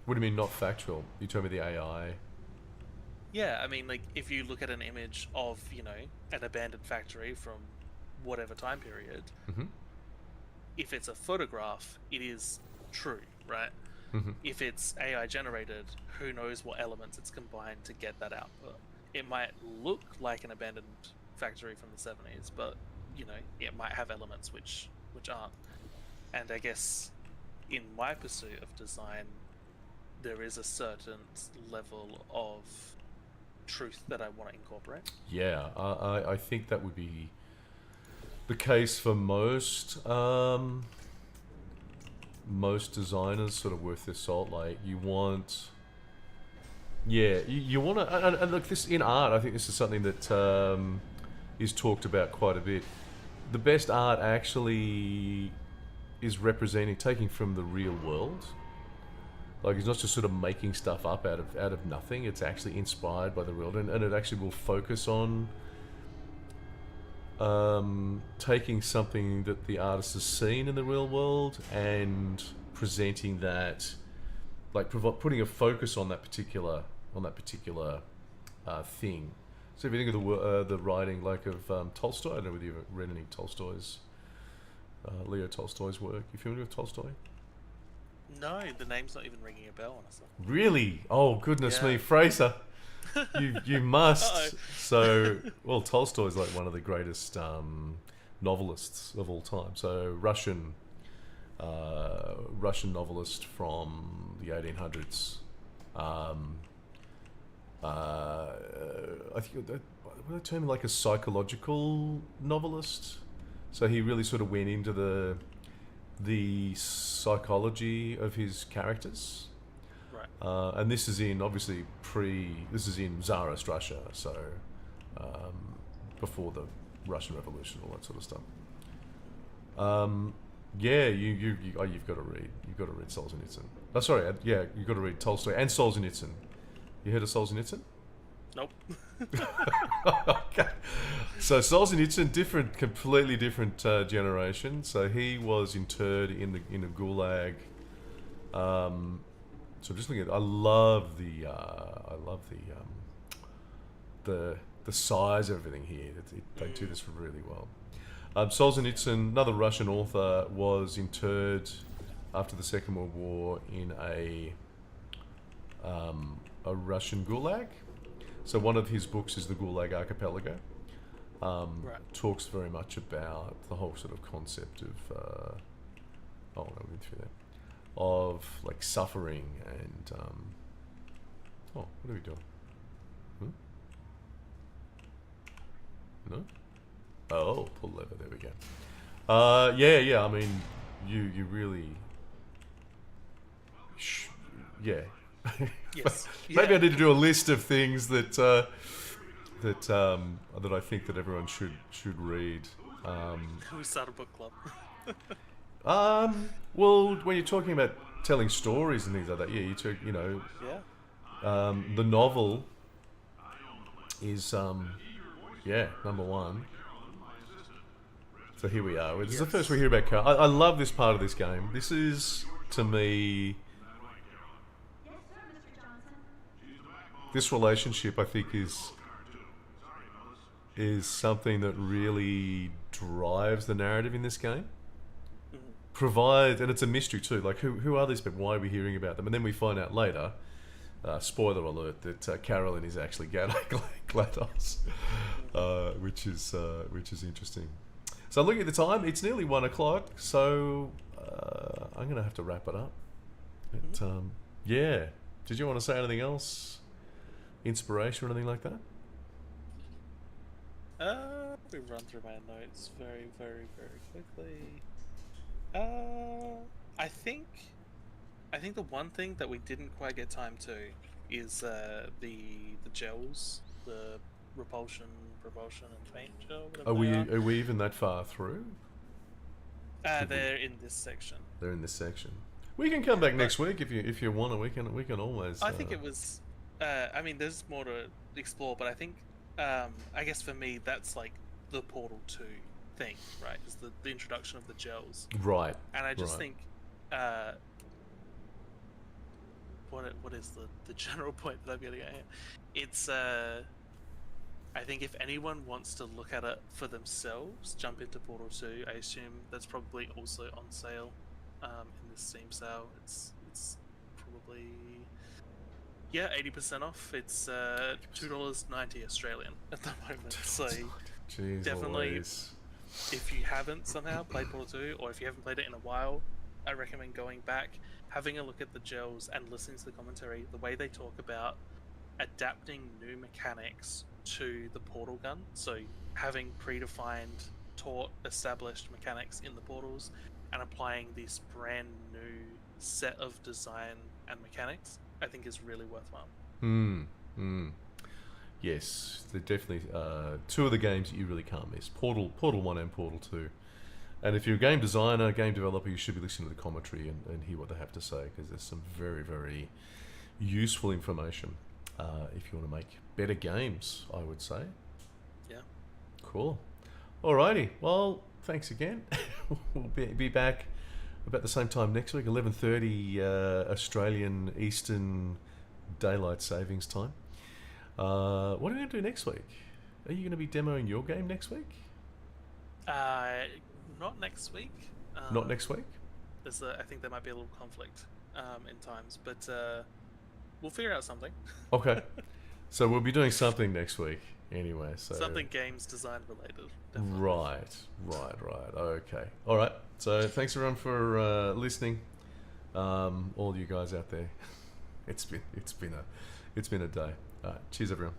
What do you mean not factual? You told me the AI. Yeah, I mean, like, if you look at an image of, an abandoned factory from whatever time period, if it's a photograph, it is true, right? If it's AI generated, who knows what elements it's combined to get that output. It might look like an abandoned factory from the 70s, but, it might have elements which aren't. And I guess in my pursuit of design, there is a certain level of truth that I want to incorporate. Yeah, I think that would be the case for most designers, sort of worth their salt. Like, you want, you want to, and look, this in art, I think this is something that is talked about quite a bit. The best art actually is taking from the real world. Like, it's not just sort of making stuff up out of nothing. It's actually inspired by the world, and it actually will focus on taking something that the artist has seen in the real world and presenting that, like putting a focus on that particular thing. So if you think of the writing, like, of Tolstoy, I don't know whether you've read any Tolstoy's, Leo Tolstoy's work. You familiar with Tolstoy? No, the name's not even ringing a bell, honestly. Really? Oh, goodness me, Fraser. You must. Uh-oh. So, well, Tolstoy's like one of the greatest novelists of all time. So, Russian novelist from the 1800s. I think would I term him like a psychological novelist. So he really sort of went into the psychology of his characters. Right. And this is in Tsarist Russia, so before the Russian Revolution, all that sort of stuff. You've got to read Solzhenitsyn. Oh, sorry, you've got to read Tolstoy and Solzhenitsyn. You heard of Solzhenitsyn? Nope. Okay. So Solzhenitsyn, completely different generation. So he was interred in a gulag. So I'm just looking at. I love the size of everything here. They do this really well. Solzhenitsyn, another Russian author, was interred after the Second World War in a Russian gulag. So one of his books is the Gulag Archipelago. talks very much about the whole sort of concept of oh no, we've been through that, of like suffering and oh, what are we doing? No? Oh, pull lever, there we go. Yeah, I mean, you really... yeah. Yes. Maybe I need to do a list of things that that I think that everyone should read. We start a book club. Well, when you're talking about telling stories and things like that, yeah, you know, Yeah. the novel is number one. So here we are. This is the first we hear about Carl. I love this part of this game. This is, to me, this relationship, I think, is something that really drives the narrative in this game. Provides, and it's a mystery too. Like, who are these people? Why are we hearing about them? And then we find out later, spoiler alert, that Carolyn is actually GLaDOS, which is interesting. So looking at the time, it's nearly 1 o'clock. So I'm gonna have to wrap it up. But, yeah. Did you want to say anything else? Inspiration or anything like that? Let me run through my notes very, very, very quickly. I think the one thing that we didn't quite get time to is the gels, the repulsion, propulsion, and faint gel. Are we even that far through? They're in this section. They're in this section. We can come back next week if you want to. We can always. I think it was. I mean, there's more to explore, but I think, I guess for me, that's like the Portal 2 thing, right? Is the introduction of the gels, right? And I just think, what is the general point that I'm getting at here? It's I think if anyone wants to look at it for themselves, jump into Portal 2. I assume that's probably also on sale in this Steam sale. It's probably 80% off. It's $2.90 Australian at the moment. So Jeez definitely, Louise. if you haven't somehow played Portal 2, or if you haven't played it in a while, I recommend going back, having a look at the gels, and listening to the commentary. The way they talk about adapting new mechanics to the portal gun, so having predefined, taught, established mechanics in the portals and applying this brand new set of design and mechanics, I think is really worthwhile. Yes, they're definitely two of the games that you really can't miss. Portal 1 and Portal 2. And if you're a game designer, game developer, you should be listening to the commentary and hear what they have to say, because there's some very, very useful information if you want to make better games, I would say. Yeah. Cool. Alrighty. Well, thanks again. We'll be back about the same time next week, 11:30 Australian Eastern Daylight Savings Time. What are we going to do next week? Are you going to be demoing your game next week? Not next week. Not next week? I think there might be a little conflict in times, but we'll figure out something. Okay. So we'll be doing something next week anyway. So something games design related. Definitely. Right. Okay. All right. So thanks everyone for listening. All you guys out there. It's been a day. All right. Cheers everyone.